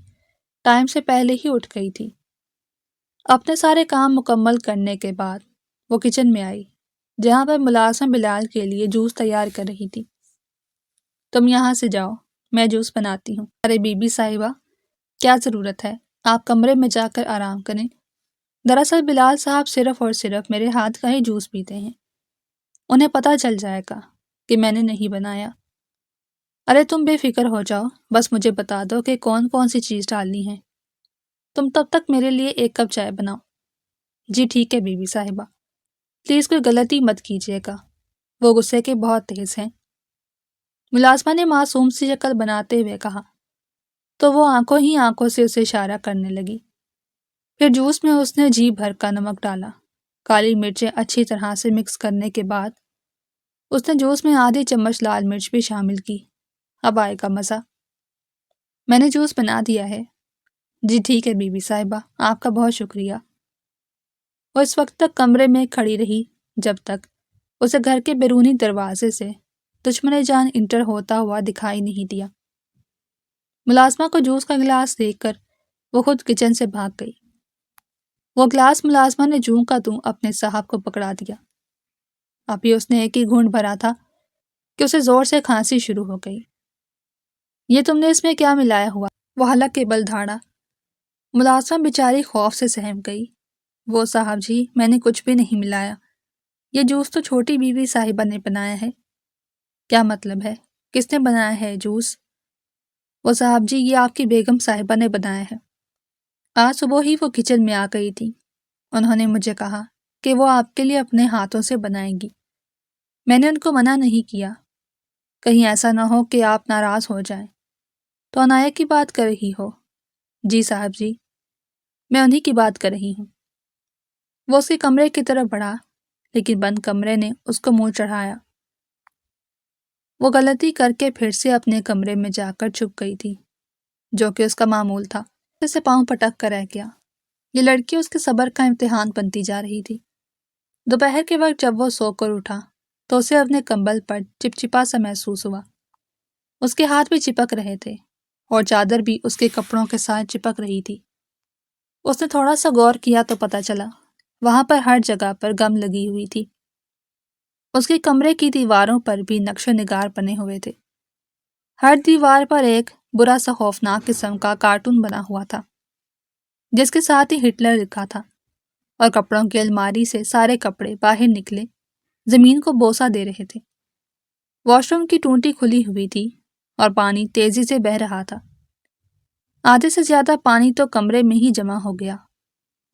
ٹائم سے پہلے ہی اٹھ گئی تھی۔ اپنے سارے کام مکمل کرنے کے بعد وہ کچن میں آئی جہاں پر ملازمہ بلال کے لیے جوس تیار کر رہی تھی۔ تم یہاں سے جاؤ، میں جوس بناتی ہوں۔ ارے بی بی صاحبہ، کیا ضرورت ہے؟ آپ کمرے میں جا کر آرام کریں۔ دراصل بلال صاحب صرف اور صرف میرے ہاتھ کا ہی جوس پیتے ہیں، انہیں پتہ چل جائے گا کہ میں نے نہیں بنایا۔ ارے تم بے فکر ہو جاؤ، بس مجھے بتا دو کہ کون کون سی چیز ڈالنی ہے۔ تم تب تک میرے لیے 1 کپ چائے بناؤ۔ جی ٹھیک ہے بی بی صاحبہ، پلیز کوئی غلطی مت کیجیے گا، وہ غصے کے بہت تیز ہیں۔ ملازمہ نے معصوم سی شکل بناتے ہوئے کہا تو وہ آنکھوں ہی آنکھوں سے اسے اشارہ کرنے لگی۔ پھر جوس میں اس نے جی بھر کا نمک ڈالا، کالی مرچیں اچھی طرح سے مکس کرنے کے بعد اس نے جوس میں آدھی چمچ لال مرچ بھی شامل کی۔ اب آئے گا مزہ۔ میں نے جوس بنا دیا ہے۔ جی ٹھیک ہے بی بی صاحبہ، آپ کا بہت شکریہ۔ وہ اس وقت تک کمرے میں کھڑی رہی جب تک اسے گھر کے بیرونی دروازے سے دشمن جان انٹر ہوتا ہوا دکھائی نہیں دیا۔ ملازمہ کو جوس کا گلاس دیکھ کر وہ خود کچن سے بھاگ گئی۔ وہ گلاس ملازمہ نے جوں کا توں اپنے صاحب کو پکڑا دیا۔ ابھی اس نے ایک ہی گھونٹ بھرا تھا کہ اسے زور سے کھانسی شروع ہو گئی۔ یہ تم نے اس میں کیا ملایا ہوا؟ وہ حلق کے بل دھاڑا۔ ملازمہ بیچاری خوف سے سہم گئی۔ وہ صاحب جی، میں نے کچھ بھی نہیں ملایا، یہ جوس تو چھوٹی بیوی صاحبہ نے بنایا ہے۔ کیا مطلب ہے؟ کس نے بنایا ہے جوس؟ وہ صاحب جی، یہ آپ کی بیگم صاحبہ نے بنایا ہے۔ آج صبح ہی وہ کچن میں آ گئی تھی، انہوں نے مجھے کہا کہ وہ آپ کے لیے اپنے ہاتھوں سے بنائیں گی۔ میں نے ان کو منع نہیں کیا، کہیں ایسا نہ ہو کہ آپ ناراض ہو جائیں۔ تو عنایہ کی بات کر رہی ہو؟ جی صاحب جی، میں انہی کی بات کر رہی ہوں۔ وہ اس کے کمرے کی طرف بڑھا، لیکن بند کمرے نے اس کو منہ چڑھایا۔ وہ غلطی کر کے پھر سے اپنے کمرے میں جا کر چھپ گئی تھی، جو کہ اس کا معمول تھا۔ اسے پاؤں پٹک کر رہ گیا۔ یہ لڑکی اس کے صبر کا امتحان بنتی جا رہی تھی۔ دوپہر کے وقت جب وہ سو کر اٹھا تو اسے اپنے کمبل پر چپچپا سا محسوس ہوا۔ اس کے ہاتھ بھی چپک رہے تھے اور چادر بھی اس کے کپڑوں کے ساتھ چپک رہی تھی۔ اس نے تھوڑا سا غور کیا تو پتہ چلا وہاں پر ہر جگہ پر گم لگی ہوئی تھی۔ اس کے کمرے کی دیواروں پر بھی نقش و نگار بنے ہوئے تھے۔ ہر دیوار پر ایک برا سا خوفناک قسم کا کارٹون بنا ہوا تھا، جس کے ساتھ ہی ہٹلر لکھا تھا، اور کپڑوں کی الماری سے سارے کپڑے باہر نکلے زمین کو بوسہ دے رہے تھے۔ واش روم کی ٹونٹی کھلی ہوئی تھی اور پانی تیزی سے بہہ رہا تھا۔ آدھے سے زیادہ پانی تو کمرے میں ہی جمع ہو گیا۔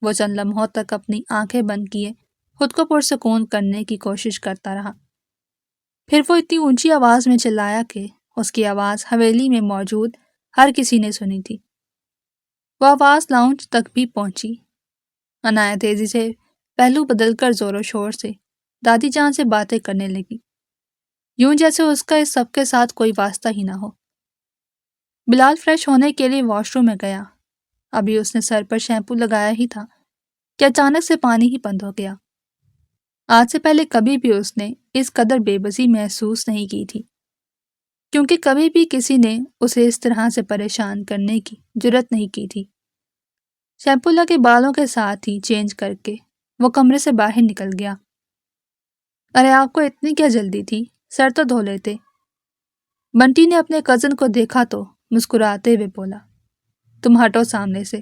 وہ چند لمحوں تک اپنی آنکھیں بند کیے خود کو پرسکون کرنے کی کوشش کرتا رہا۔ پھر وہ اتنی اونچی آواز میں چلایا کہ اس کی آواز حویلی میں موجود ہر کسی نے سنی تھی۔ وہ آواز لاؤنج تک بھی پہنچی۔ عنایہ تیزی سے پہلو بدل کر زور و شور سے دادی جان سے باتیں کرنے لگی، یوں جیسے اس کا اس سب کے ساتھ کوئی واسطہ ہی نہ ہو۔ بلال فریش ہونے کے لیے واش روم میں گیا۔ ابھی اس نے سر پر شیمپو لگایا ہی تھا کہ اچانک سے پانی ہی بند ہو گیا۔ آج سے پہلے کبھی بھی اس نے اس قدر بے بسی محسوس نہیں کی تھی، کیونکہ کبھی بھی کسی نے اسے اس طرح سے پریشان کرنے کی جرت نہیں کی تھی۔ شیمپو لگے بالوں کے ساتھ ہی چینج کر کے وہ کمرے سے باہر نکل گیا۔ ارے آپ کو اتنی کیا جلدی تھی؟ سر تو دھو لیتے۔ بنٹی نے اپنے کزن کو دیکھا تو مسکراتے ہوئے بولا، تم ہٹو سامنے سے۔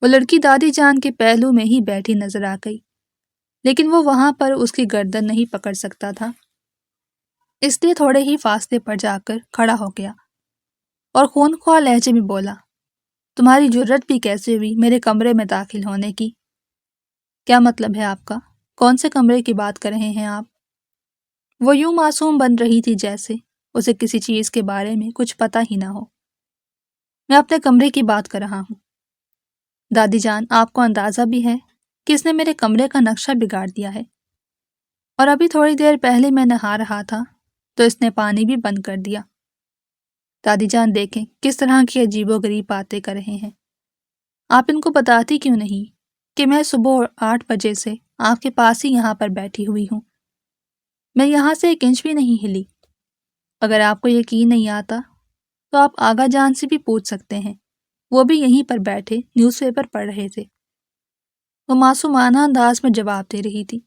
وہ لڑکی دادی جان کے پہلو میں ہی بیٹھی نظر آ گئی، لیکن وہ وہاں پر اس کی گردن نہیں پکڑ سکتا تھا، اس لیے تھوڑے ہی فاصلے پر جا کر کھڑا ہو گیا اور خونخوار لہجے میں بولا، تمہاری جرت بھی کیسے ہوئی میرے کمرے میں داخل ہونے کی؟ کیا مطلب ہے آپ کا؟ کون سے کمرے کی بات کر رہے ہیں آپ؟ وہ یوں معصوم بن رہی تھی جیسے اسے کسی چیز کے بارے میں کچھ پتہ ہی نہ ہو۔ میں اپنے کمرے کی بات کر رہا ہوں۔ دادی جان، آپ کو اندازہ بھی ہے کہ اس نے میرے کمرے کا نقشہ بگاڑ دیا ہے، اور ابھی تھوڑی دیر پہلے میں نہا رہا تھا تو اس نے پانی بھی بند کر دیا۔ دادی جان دیکھیں کس طرح کی عجیب و غریب باتیں کر رہے ہیں۔ آپ ان کو بتاتی کیوں نہیں کہ میں صبح 8 بجے سے آپ کے پاس ہی یہاں پر بیٹھی ہوئی ہوں؟ میں یہاں سے 1 انچ بھی نہیں ہلی۔ اگر آپ کو یقین نہیں آتا تو آپ آغا جان سے بھی پوچھ سکتے ہیں، وہ بھی یہیں پر بیٹھے نیوز پیپر پڑھ رہے تھے۔ وہ معصومانہ انداز میں جواب دے رہی تھی،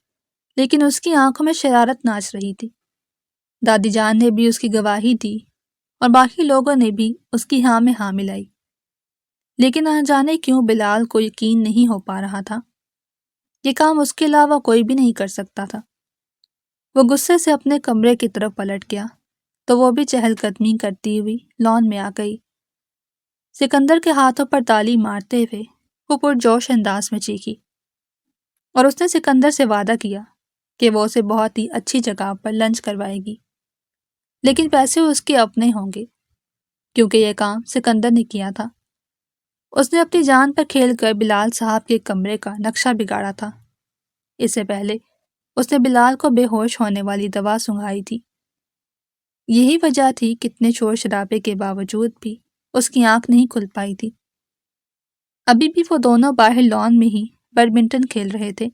لیکن اس کی آنکھوں میں شرارت ناچ رہی تھی۔ دادی جان نے بھی اس کی گواہی دی اور باقی لوگوں نے بھی اس کی ہاں میں ہاں ملائی، لیکن نہ جانے کیوں بلال کو یقین نہیں ہو پا رہا تھا۔ یہ کام اس کے علاوہ کوئی بھی نہیں کر سکتا تھا۔ وہ غصے سے اپنے کمرے کی طرف پلٹ گیا تو وہ بھی چہل قدمی کرتی ہوئی لان میں آ گئی۔ سکندر کے ہاتھوں پر تالی مارتے ہوئے وہ پرجوش انداز میں چیخی، اور اس نے سکندر سے وعدہ کیا کہ وہ اسے بہت ہی اچھی جگہ پر لنچ کروائے گی، لیکن پیسے اس کے اپنے ہوں گے، کیونکہ یہ کام سکندر نے کیا تھا۔ اس نے اپنی جان پر کھیل کر بلال صاحب کے کمرے کا نقشہ بگاڑا تھا۔ اس سے پہلے اس نے بلال کو بے ہوش ہونے والی دوا سنگھائی تھی۔ یہی وجہ تھی کتنے شور شرابے کے باوجود بھی اس کی آنکھ نہیں کھل پائی تھی۔ ابھی بھی وہ دونوں باہر لان میں ہی بیڈمنٹن کھیل رہے تھے،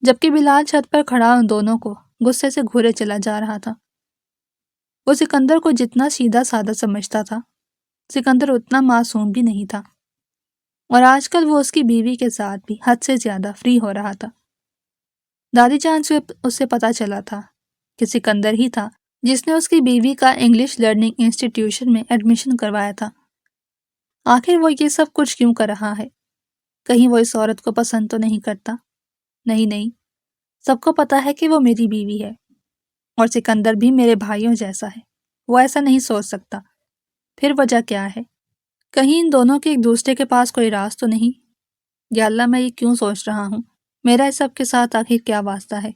جبکہ بلال چھت پر کھڑا ان دونوں کو غصے سے گھورے چلا جا رہا تھا۔ وہ سکندر کو جتنا سیدھا سادہ سمجھتا تھا، سکندر اتنا معصوم بھی نہیں تھا، اور آج کل وہ اس کی بیوی کے ساتھ بھی حد سے زیادہ فری ہو رہا تھا۔ دادی جان سے اسے پتا چلا تھا کہ سکندر ہی تھا جس نے اس کی بیوی کا انگلش لرننگ انسٹیٹیوشن میں ایڈمیشن کروایا تھا۔ آخر وہ یہ سب کچھ کیوں کر رہا ہے؟ کہیں وہ اس عورت کو پسند تو نہیں کرتا؟ نہیں، سب کو پتا ہے کہ وہ میری بیوی ہے، اور سکندر بھی میرے بھائیوں جیسا ہے، وہ ایسا نہیں سوچ سکتا۔ پھر وجہ کیا ہے؟ کہیں ان دونوں کے ایک دوسرے کے پاس کوئی راز تو نہیں؟ یا اللہ، میں یہ کیوں سوچ رہا ہوں؟ میرا اس سب کے ساتھ آخر کیا واسطہ ہے؟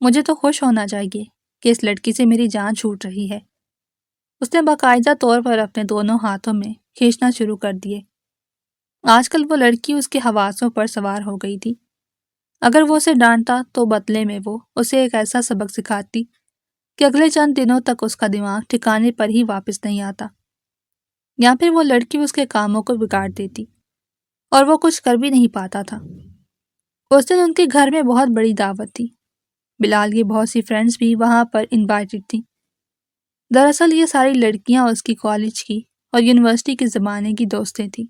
مجھے تو خوش ہونا چاہیے کہ اس لڑکی سے میری جان چھوٹ رہی ہے۔ اس نے باقاعدہ طور پر اپنے دونوں ہاتھوں میں کھینچنا شروع کر دیے۔ آج کل وہ لڑکی اس کے حواسوں پر سوار ہو گئی تھی۔ اگر وہ اسے ڈانٹتا تو بدلے میں وہ اسے ایک ایسا سبق سکھاتی کہ اگلے چند دنوں تک اس کا دماغ ٹھکانے پر ہی واپس نہیں آتا، یا پھر وہ لڑکی اس کے کاموں کو بگاڑ دیتی اور وہ کچھ کر بھی نہیں پاتا تھا۔ اس دن ان کے گھر میں بہت بڑی دعوت تھی۔ بلال کی بہت سی فرینڈز بھی وہاں پر انوائٹڈ تھیں۔ دراصل یہ ساری لڑکیاں اس کی کالج کی اور یونیورسٹی کے زمانے کی دوستیں تھیں۔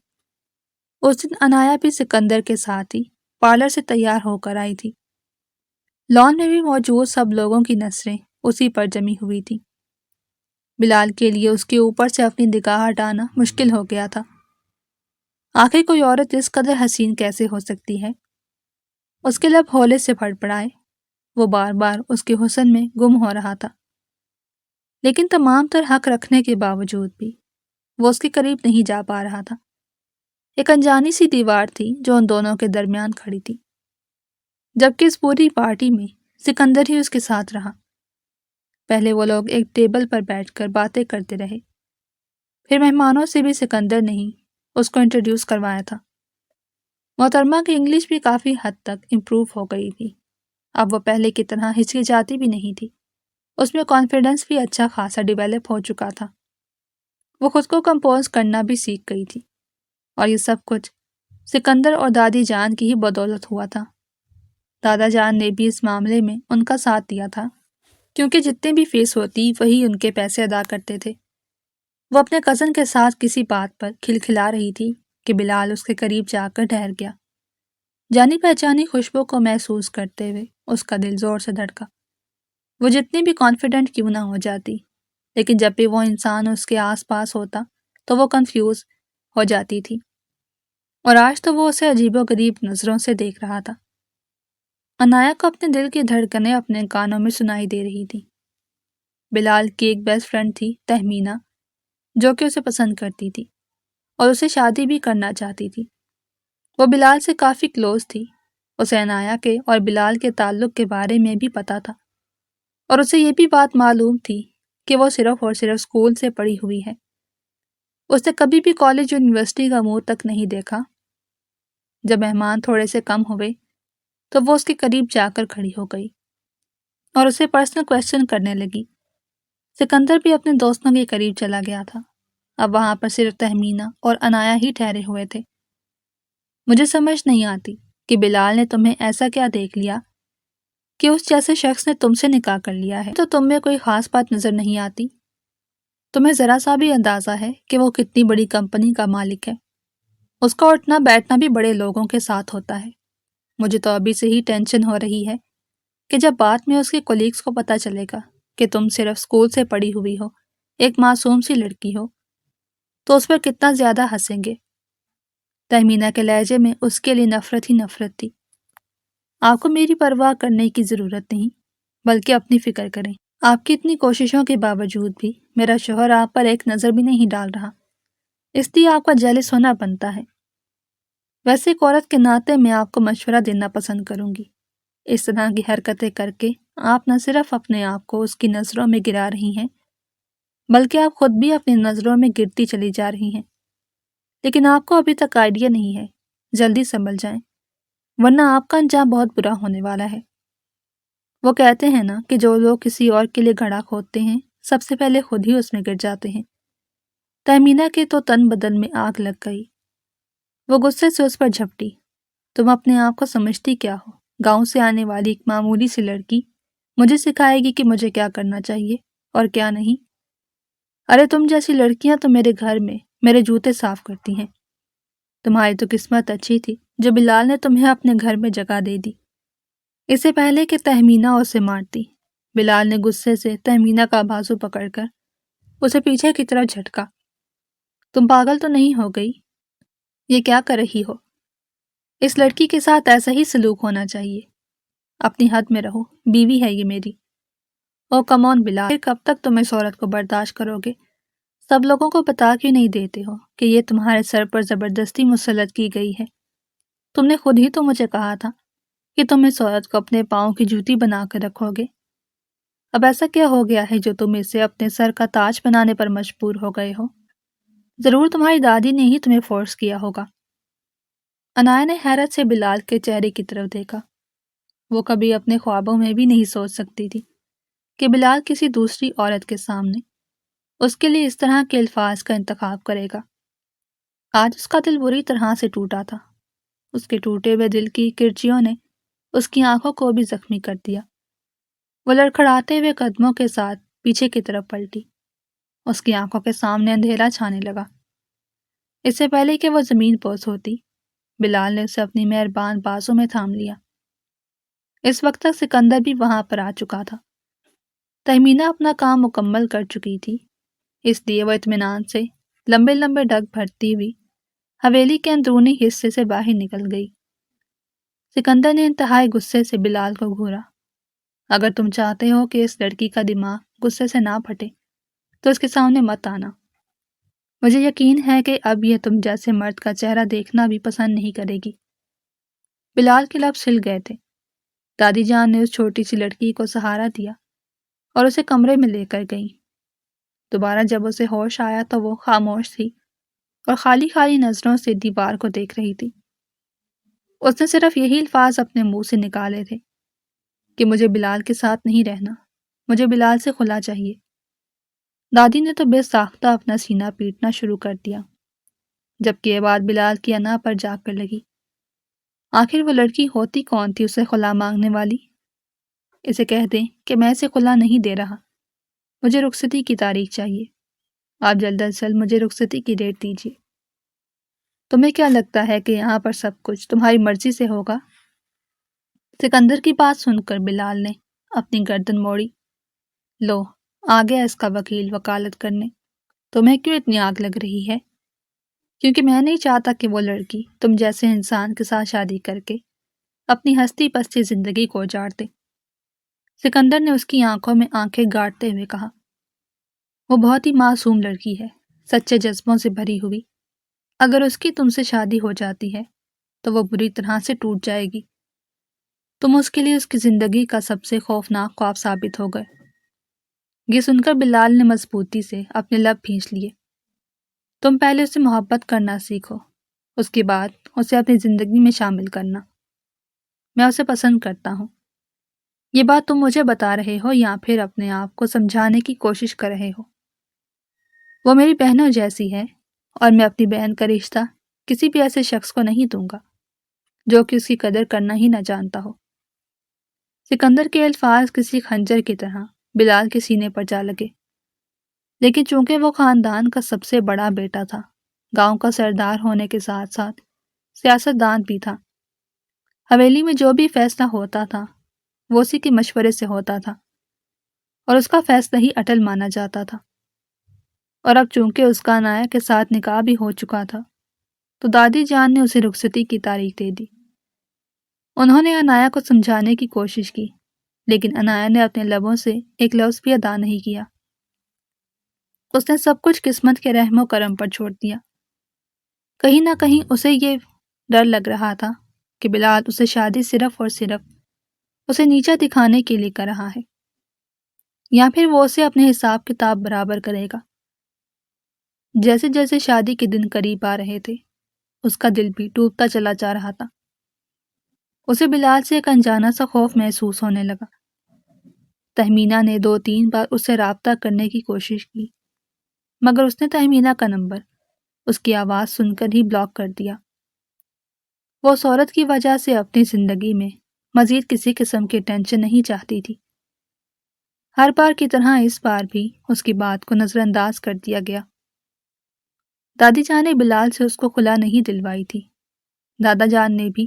اس دن انایا بھی سکندر کے ساتھ ہی پارلر سے تیار ہو کر آئی تھی۔ لان میں بھی موجود سب لوگوں کی نظریں اسی پر جمی ہوئی تھیں۔ بلال کے لیے اس کے اوپر سے اپنی نگاہ ہٹانا مشکل ہو گیا تھا۔ آخر کوئی عورت اس قدر حسین کیسے ہو سکتی ہے؟ اس کے لب ہولے سے پھڑ پڑائے، وہ بار بار اس کے حسن میں گم ہو رہا تھا، لیکن تمام تر حق رکھنے کے باوجود بھی وہ اس کے قریب نہیں جا پا رہا تھا۔ ایک انجانی سی دیوار تھی جو ان دونوں کے درمیان کھڑی تھی، جبکہ اس پوری پارٹی میں سکندر ہی اس کے ساتھ رہا۔ پہلے وہ لوگ ایک ٹیبل پر بیٹھ کر باتیں کرتے رہے، پھر مہمانوں سے بھی سکندر نے ہی اس کو انٹروڈیوس کروایا تھا۔ محترمہ کی انگلش بھی کافی حد تک امپروو ہو گئی تھی۔ اب وہ پہلے کی طرح ہچکچاتی بھی نہیں تھی، اس میں کانفیڈنس بھی اچھا خاصا ڈیولپ ہو چکا تھا۔ وہ خود کو کمپوز کرنا بھی سیکھ گئی تھی، اور یہ سب کچھ سکندر اور دادی جان کی ہی بدولت ہوا تھا۔ دادا جان نے بھی اس معاملے میں ان کا ساتھ دیا تھا، کیونکہ جتنی بھی فیس ہوتی وہی ان کے پیسے ادا کرتے تھے۔ وہ اپنے کزن کے ساتھ کسی بات پر کھلکھلا رہی تھی کہ بلال اس کے قریب جا کر ٹھہر گیا۔ جانی پہچانی خوشبو کو محسوس کرتے ہوئے اس کا دل زور سے دھڑکا۔ وہ جتنی بھی کانفیڈنٹ کیوں نہ ہو جاتی، لیکن جب بھی وہ انسان اس کے آس پاس ہوتا تو وہ کنفیوز ہو جاتی تھی، اور آج تو وہ اسے عجیب و غریب نظروں سے دیکھ رہا تھا۔ انایا کو اپنے دل کی دھڑکنیں اپنے کانوں میں سنائی دے رہی تھی۔ بلال کی ایک بیسٹ فرینڈ تھی تہمینہ، جو کہ اسے پسند کرتی تھی اور اسے شادی بھی کرنا چاہتی تھی۔ وہ بلال سے کافی کلوز تھی، اسے انایا کے اور بلال کے تعلق کے بارے میں بھی پتا تھا، اور اسے یہ بھی بات معلوم تھی کہ وہ صرف اور صرف اسکول سے پڑھی ہوئی ہے۔ اس نے کبھی بھی کالج یونیورسٹی کا منہ تک نہیں دیکھا۔ جب مہمان تھوڑے سے کم ہوئے تو وہ اس کے قریب جا کر کھڑی ہو گئی اور اسے پرسنل کویسچن کرنے لگی۔ سکندر بھی اپنے دوستوں کے قریب چلا گیا تھا۔ اب وہاں پر صرف تہمینہ اور انایا ہی ٹھہرے ہوئے تھے۔ مجھے سمجھ نہیں آتی کہ بلال نے تمہیں ایسا کیا دیکھ لیا کہ اس جیسے شخص نے تم سے نکاح کر لیا ہے، تو تم میں کوئی خاص بات نظر نہیں آتی؟ تمہیں ذرا سا بھی اندازہ ہے کہ وہ کتنی بڑی کمپنی کا مالک ہے؟ اس کا اٹھنا بیٹھنا بھی بڑے لوگوں کے ساتھ ہوتا ہے۔ مجھے تو ابھی سے ہی ٹینشن ہو رہی ہے کہ جب بعد میں اس کے کولیگز کو پتہ چلے گا کہ تم صرف اسکول سے پڑھی ہوئی ہو، ایک معصوم سی لڑکی ہو، تو اس پر کتنا زیادہ ہنسیں گے۔ تہمینہ کے لہجے میں اس کے لیے نفرت ہی نفرت تھی۔ آپ کو میری پرواہ کرنے کی ضرورت نہیں، بلکہ اپنی فکر کریں۔ آپ کی اتنی کوششوں کے باوجود بھی میرا شوہر آپ پر ایک نظر بھی نہیں ڈال رہا، اس لیے آپ کا جیلس ہونا بنتا ہے۔ ویسے ایک عورت کے ناطے میں آپ کو مشورہ دینا پسند کروں گی۔ اس طرح کی حرکتیں کر کے آپ نہ صرف اپنے آپ کو اس کی نظروں میں گرا رہی ہیں، بلکہ آپ خود بھی اپنی نظروں میں گرتی چلی جا رہی ہیں۔ لیکن آپ کو ابھی تک آئیڈیا نہیں ہے، جلدی سنبھل جائیں، ورنہ آپ کا انجام بہت برا ہونے والا ہے۔ وہ کہتے ہیں نا کہ جو لوگ کسی اور کے لیے گڑھا کھودتے ہیں سب سے پہلے خود ہی اس میں گر جاتے ہیں۔ تہمینہ کے تو تن بدن میں آگ لگ گئی۔ وہ غصے سے اس پر جھپٹی۔ تم اپنے آپ کو سمجھتی کیا ہو؟ گاؤں سے آنے والی ایک معمولی سی لڑکی مجھے سکھائے گی کہ مجھے کیا کرنا چاہیے اور کیا نہیں؟ ارے تم جیسی لڑکیاں تو میرے گھر میں میرے جوتے صاف کرتی ہیں۔ تمہاری تو قسمت اچھی تھی جو بلال نے تمہیں اپنے گھر میں جگہ دے دی۔ اس سے پہلے کہ تہمینہ اسے مارتی، بلال نے غصے سے تہمینہ کا بازو پکڑ کر اسے پیچھے کی طرف جھٹکا۔ تم پاگل تو نہیں ہو گئی؟ یہ کیا کر رہی ہو؟ اس لڑکی کے ساتھ ایسا ہی سلوک ہونا چاہیے۔ اپنی حد میں رہو، بیوی ہے یہ میری۔ او کم آن بلال، کب تک تم اس عورت کو برداشت کرو گے؟ سب لوگوں کو بتا کیوں نہیں دیتے ہو کہ یہ تمہارے سر پر زبردستی مسلط کی گئی ہے؟ تم نے خود ہی تو مجھے کہا تھا کہ تم اس عورت کو اپنے پاؤں کی جوتی بنا کر رکھو گے۔ اب ایسا کیا ہو گیا ہے جو تم اسے اپنے سر کا تاج بنانے پر مجبور ہو گئے ہو؟ ضرور تمہاری دادی نے ہی تمہیں فورس کیا ہوگا۔ عنایا نے حیرت سے بلال کے چہرے کی طرف دیکھا۔ وہ کبھی اپنے خوابوں میں بھی نہیں سوچ سکتی تھی کہ بلال کسی دوسری عورت کے سامنے اس کے لیے اس طرح کے الفاظ کا انتخاب کرے گا۔ آج اس کا دل بری طرح سے ٹوٹا تھا۔ اس کے ٹوٹے ہوئے دل کی کرچیوں نے اس کی آنکھوں کو بھی زخمی کر دیا۔ وہ لڑکھڑاتے ہوئے قدموں کے ساتھ پیچھے کی طرف پلٹی۔ اس کی آنکھوں کے سامنے اندھیرا چھانے لگا۔ اس سے پہلے کہ وہ زمین پوس ہوتی، بلال نے اسے اپنی مہربان بازوں میں تھام لیا۔ اس وقت تک سکندر بھی وہاں پر آ چکا تھا۔ تہمینہ اپنا کام مکمل کر چکی تھی، اس لیے وہ اطمینان سے لمبے لمبے ڈگ بھرتی ہوئی حویلی کے اندرونی حصے سے باہر نکل گئی۔ سکندر نے انتہائی غصے سے بلال کو گھورا۔ اگر تم چاہتے ہو کہ اس لڑکی کا دماغ غصے سے نہ پھٹے تو اس کے سامنے مت آنا۔ مجھے یقین ہے کہ اب یہ تم جیسے مرد کا چہرہ دیکھنا بھی پسند نہیں کرے گی۔ بلال کے لب سل گئے تھے۔ دادی جان نے اس چھوٹی سی لڑکی کو سہارا دیا اور اسے کمرے میں لے کر گئیں۔ دوبارہ جب اسے ہوش آیا تو وہ خاموش تھی اور خالی خالی نظروں سے دیوار کو دیکھ رہی تھی۔ اس نے صرف یہی الفاظ اپنے منہ سے نکالے تھے کہ مجھے بلال کے ساتھ نہیں رہنا، مجھے بلال سے خلا چاہیے۔ دادی نے تو بے ساختہ اپنا سینہ پیٹنا شروع کر دیا، جبکہ یہ بات بلال کی انا پر جا کر لگی۔ آخر وہ لڑکی ہوتی کون تھی اسے خلا مانگنے والی؟ اسے کہہ دیں کہ میں اسے خلا نہیں دے رہا، مجھے رخصتی کی تاریخ چاہیے۔ آپ جلد از جلد مجھے رخصتی کی ڈیٹ دیجیے۔ تمہیں کیا لگتا ہے کہ یہاں پر سب کچھ تمہاری مرضی سے ہوگا؟ سکندر کی بات سن کر بلال نے اپنی گردن موڑی۔ لو، آ گیا اس کا وکیل وکالت کرنے۔ تمہیں کیوں اتنی آگ لگ رہی ہے؟ کیونکہ میں نہیں چاہتا کہ وہ لڑکی تم جیسے انسان کے ساتھ شادی کر کے اپنی ہستی پستی زندگی کو اجاڑ دے۔ سکندر نے اس کی آنکھوں میں آنکھیں گاڑتے ہوئے کہا۔ وہ بہت ہی معصوم لڑکی ہے، سچے جذبوں سے بھری ہوئی۔ اگر اس کی تم سے شادی ہو جاتی ہے تو وہ بری طرح سے ٹوٹ جائے گی۔ تم اس کے لیے اس کی زندگی کا سب سے خوفناک خواب ثابت ہو گئے۔ یہ سن کر بلال نے مضبوطی سے اپنے لب بھینچ لیے۔ تم پہلے اسے محبت کرنا سیکھو، اس کے بعد اسے اپنی زندگی میں شامل کرنا۔ میں اسے پسند کرتا ہوں۔ یہ بات تم مجھے بتا رہے ہو یا پھر اپنے آپ کو سمجھانے کی کوشش کر رہے ہو؟ وہ میری بہنوں جیسی ہے اور میں اپنی بہن کا رشتہ کسی بھی ایسے شخص کو نہیں دوں گا جو کہ اس کی قدر کرنا ہی نہ جانتا ہو۔ سکندر کے الفاظ کسی خنجر کی طرح بلال کے سینے پر جا لگے، لیکن چونکہ وہ خاندان کا سب سے بڑا بیٹا تھا، گاؤں کا سردار ہونے کے ساتھ ساتھ سیاست دان بھی تھا، حویلی میں جو بھی فیصلہ ہوتا تھا وہ اسی کے مشورے سے ہوتا تھا اور اس کا فیصلہ ہی اٹل مانا جاتا تھا۔ اور اب چونکہ اس کا عنایا کے ساتھ نکاح بھی ہو چکا تھا تو دادی جان نے اسے رخصتی کی تاریخ دے دی۔ انہوں نے عنایا کو سمجھانے کی کوشش کی لیکن عنایا نے اپنے لبوں سے ایک لفظ بھی ادا نہیں کیا۔ اس نے سب کچھ قسمت کے رحم و کرم پر چھوڑ دیا۔ کہیں نہ کہیں اسے یہ ڈر لگ رہا تھا کہ بلال اسے شادی صرف اور صرف اسے نیچا دکھانے کے لیے کر رہا ہے، یا پھر وہ اسے اپنے حساب کتاب برابر کرے گا۔ جیسے جیسے شادی کے دن قریب آ رہے تھے اس کا دل بھی ٹوٹتا چلا جا رہا تھا۔ اسے بلال سے ایک انجانا سا خوف محسوس ہونے لگا۔ تہمینہ نے 2-3 بار اس سے رابطہ کرنے کی کوشش کی مگر اس نے تہمینہ کا نمبر اس کی آواز سن کر ہی بلاک کر دیا۔ وہ اس عورت کی وجہ سے اپنی زندگی میں مزید کسی قسم کی ٹینشن نہیں چاہتی تھی۔ ہر بار کی طرح اس بار بھی اس کی بات کو نظر انداز کر دیا گیا۔ دادی جان نے بلال سے اس کو خلا نہیں دلوائی تھی۔ دادا جان نے بھی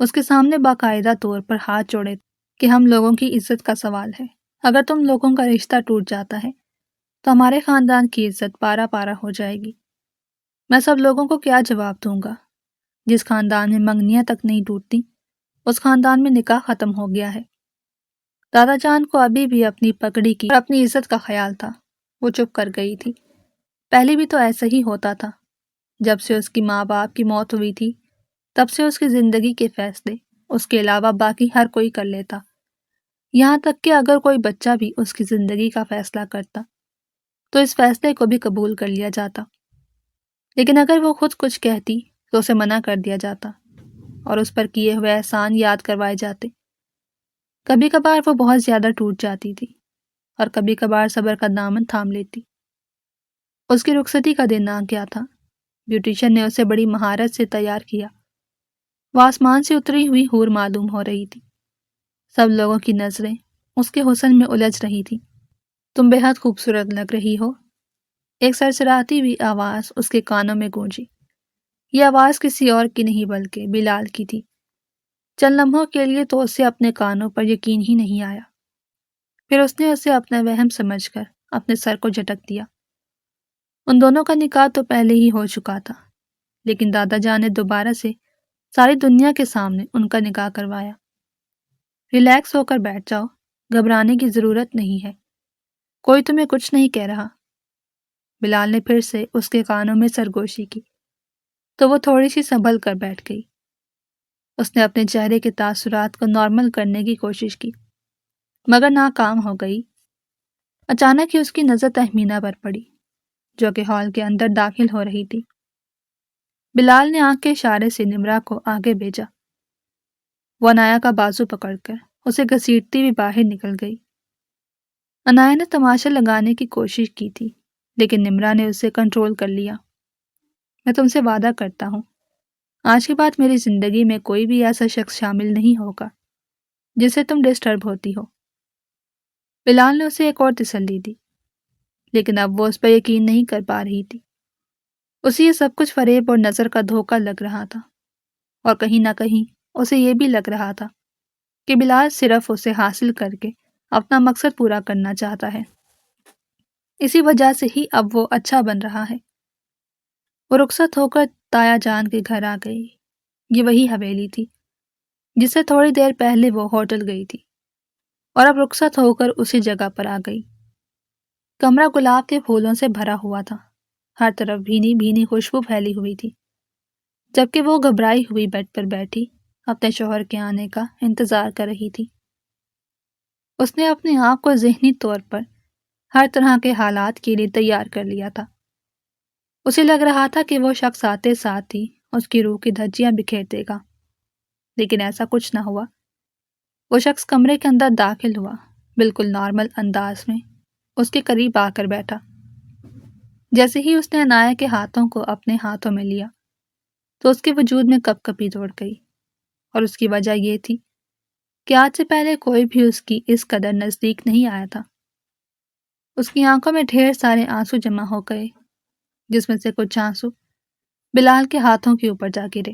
اس کے سامنے باقاعدہ طور پر ہاتھ جوڑے کہ ہم لوگوں کی عزت کا سوال ہے، اگر تم لوگوں کا رشتہ ٹوٹ جاتا ہے تو ہمارے خاندان کی عزت پارا پارا ہو جائے گی۔ میں سب لوگوں کو کیا جواب دوں گا؟ جس خاندان میں منگنیاں تک نہیں ٹوٹتی اس خاندان میں نکاح ختم ہو گیا ہے۔ دادا جان کو ابھی بھی اپنی پگڑی کی اور اپنی عزت کا خیال تھا۔ وہ چپ کر گئی تھی۔ پہلے بھی تو ایسا ہی ہوتا تھا۔ جب سے اس کی ماں باپ کی موت ہوئی تھی تب سے اس کی زندگی کے فیصلے اس کے علاوہ باقی ہر کوئی کر لیتا، یہاں تک کہ اگر کوئی بچہ بھی اس کی زندگی کا فیصلہ کرتا تو اس فیصلے کو بھی قبول کر لیا جاتا، لیکن اگر وہ خود کچھ کہتی تو اسے منع کر دیا جاتا اور اس پر کیے ہوئے احسان یاد کروائے جاتے۔ کبھی کبھار وہ بہت زیادہ ٹوٹ جاتی تھی اور کبھی کبھار صبر کا دامن تھام لیتی۔ اس کی رخصتی کا دن آ گیا تھا۔ بیوٹیشن نے اسے بڑی مہارت سے تیار کیا۔ وہ آسمان سے اتری ہوئی حور معلوم ہو رہی تھی۔ سب لوگوں کی نظریں اس کے حسن میں الجھ رہی تھی۔ تم بے حد خوبصورت لگ رہی ہو، ایک سرسراتی ہوئی آواز اس کے کانوں میں گونجی۔ یہ آواز کسی اور کی نہیں بلکہ بلال کی تھی۔ چند لمحوں کے لیے تو اسے اپنے کانوں پر یقین ہی نہیں آیا، پھر اس نے اسے اپنا وہم سمجھ کر اپنے سر کو جھٹک دیا۔ ان دونوں کا نکاح تو پہلے ہی ہو چکا تھا لیکن دادا جان نے دوبارہ سے ساری دنیا کے سامنے ان کا نکاح کروایا۔ ریلیکس ہو کر بیٹھ جاؤ، گھبرانے کی ضرورت نہیں ہے، کوئی تمہیں کچھ نہیں کہہ رہا۔ بلال نے پھر سے اس کے کانوں میں سرگوشی کی تو وہ تھوڑی سی سنبھل کر بیٹھ گئی۔ اس نے اپنے چہرے کے تاثرات کو نارمل کرنے کی کوشش کی مگر ناکام ہو گئی۔ اچانک ہی اس کی نظر تہمینہ پر پڑی جو کہ ہال کے اندر داخل ہو رہی تھی۔ بلال نے آنکھ کے اشارے سے نمرہ کو آگے بھیجا۔ وہ عنایا کا بازو پکڑ کر اسے گھسیٹتی ہوئی باہر نکل گئی۔ عنایا نے تماشا لگانے کی کوشش کی تھی لیکن نمرہ نے اسے کنٹرول کر لیا۔ میں تم سے وعدہ کرتا ہوں آج کے بعد میری زندگی میں کوئی بھی ایسا شخص شامل نہیں ہوگا جسے تم ڈسٹرب ہوتی ہو۔ بلال نے اسے ایک اور تسلی دی لیکن اب وہ اس پر یقین نہیں کر پا رہی تھی۔ اسے یہ سب کچھ فریب اور نظر کا دھوکہ لگ رہا تھا اور کہیں نہ کہیں اسے یہ بھی لگ رہا تھا کہ بلال صرف اسے حاصل کر کے اپنا مقصد پورا کرنا چاہتا ہے۔ اسی وجہ سے ہی اب وہ اچھا بن رہا ہے۔ وہ رخصت ہو کر تایا جان کے گھر آ گئی۔ یہ وہی حویلی تھی جس سے تھوڑی دیر پہلے وہ ہوٹل گئی تھی اور اب رخصت ہو کر اسی جگہ پر آ گئی۔ کمرہ گلاب کے پھولوں سے بھرا ہوا تھا، ہر طرف بھینی بھینی خوشبو پھیلی ہوئی تھی، جبکہ وہ گھبرائی ہوئی بیڈ پر بیٹھی اپنے شوہر کے آنے کا انتظار کر رہی تھی۔ اس نے اپنے آپ کو ذہنی طور پر ہر طرح کے حالات کے لیے تیار کر لیا تھا۔ اسے لگ رہا تھا کہ وہ شخص آتے ساتھ ہی اس کی روح کی دھجیاں بکھیر دے گا، لیکن ایسا کچھ نہ ہوا۔ وہ شخص کمرے کے اندر داخل ہوا، بالکل نارمل انداز میں اس کے قریب آ کر بیٹھا۔ جیسے ہی اس نے عنایا کے ہاتھوں کو اپنے ہاتھوں میں لیا تو اس کے وجود میں کپ کپی دوڑ گئی، اور اس کی وجہ یہ تھی کہ آج سے پہلے کوئی بھی اس کی اس قدر نزدیک نہیں آیا تھا۔ اس کی آنکھوں میں ڈھیر سارے آنسو جمع ہو گئے جس میں سے کچھ آنسو بلال کے ہاتھوں کے اوپر جا گرے۔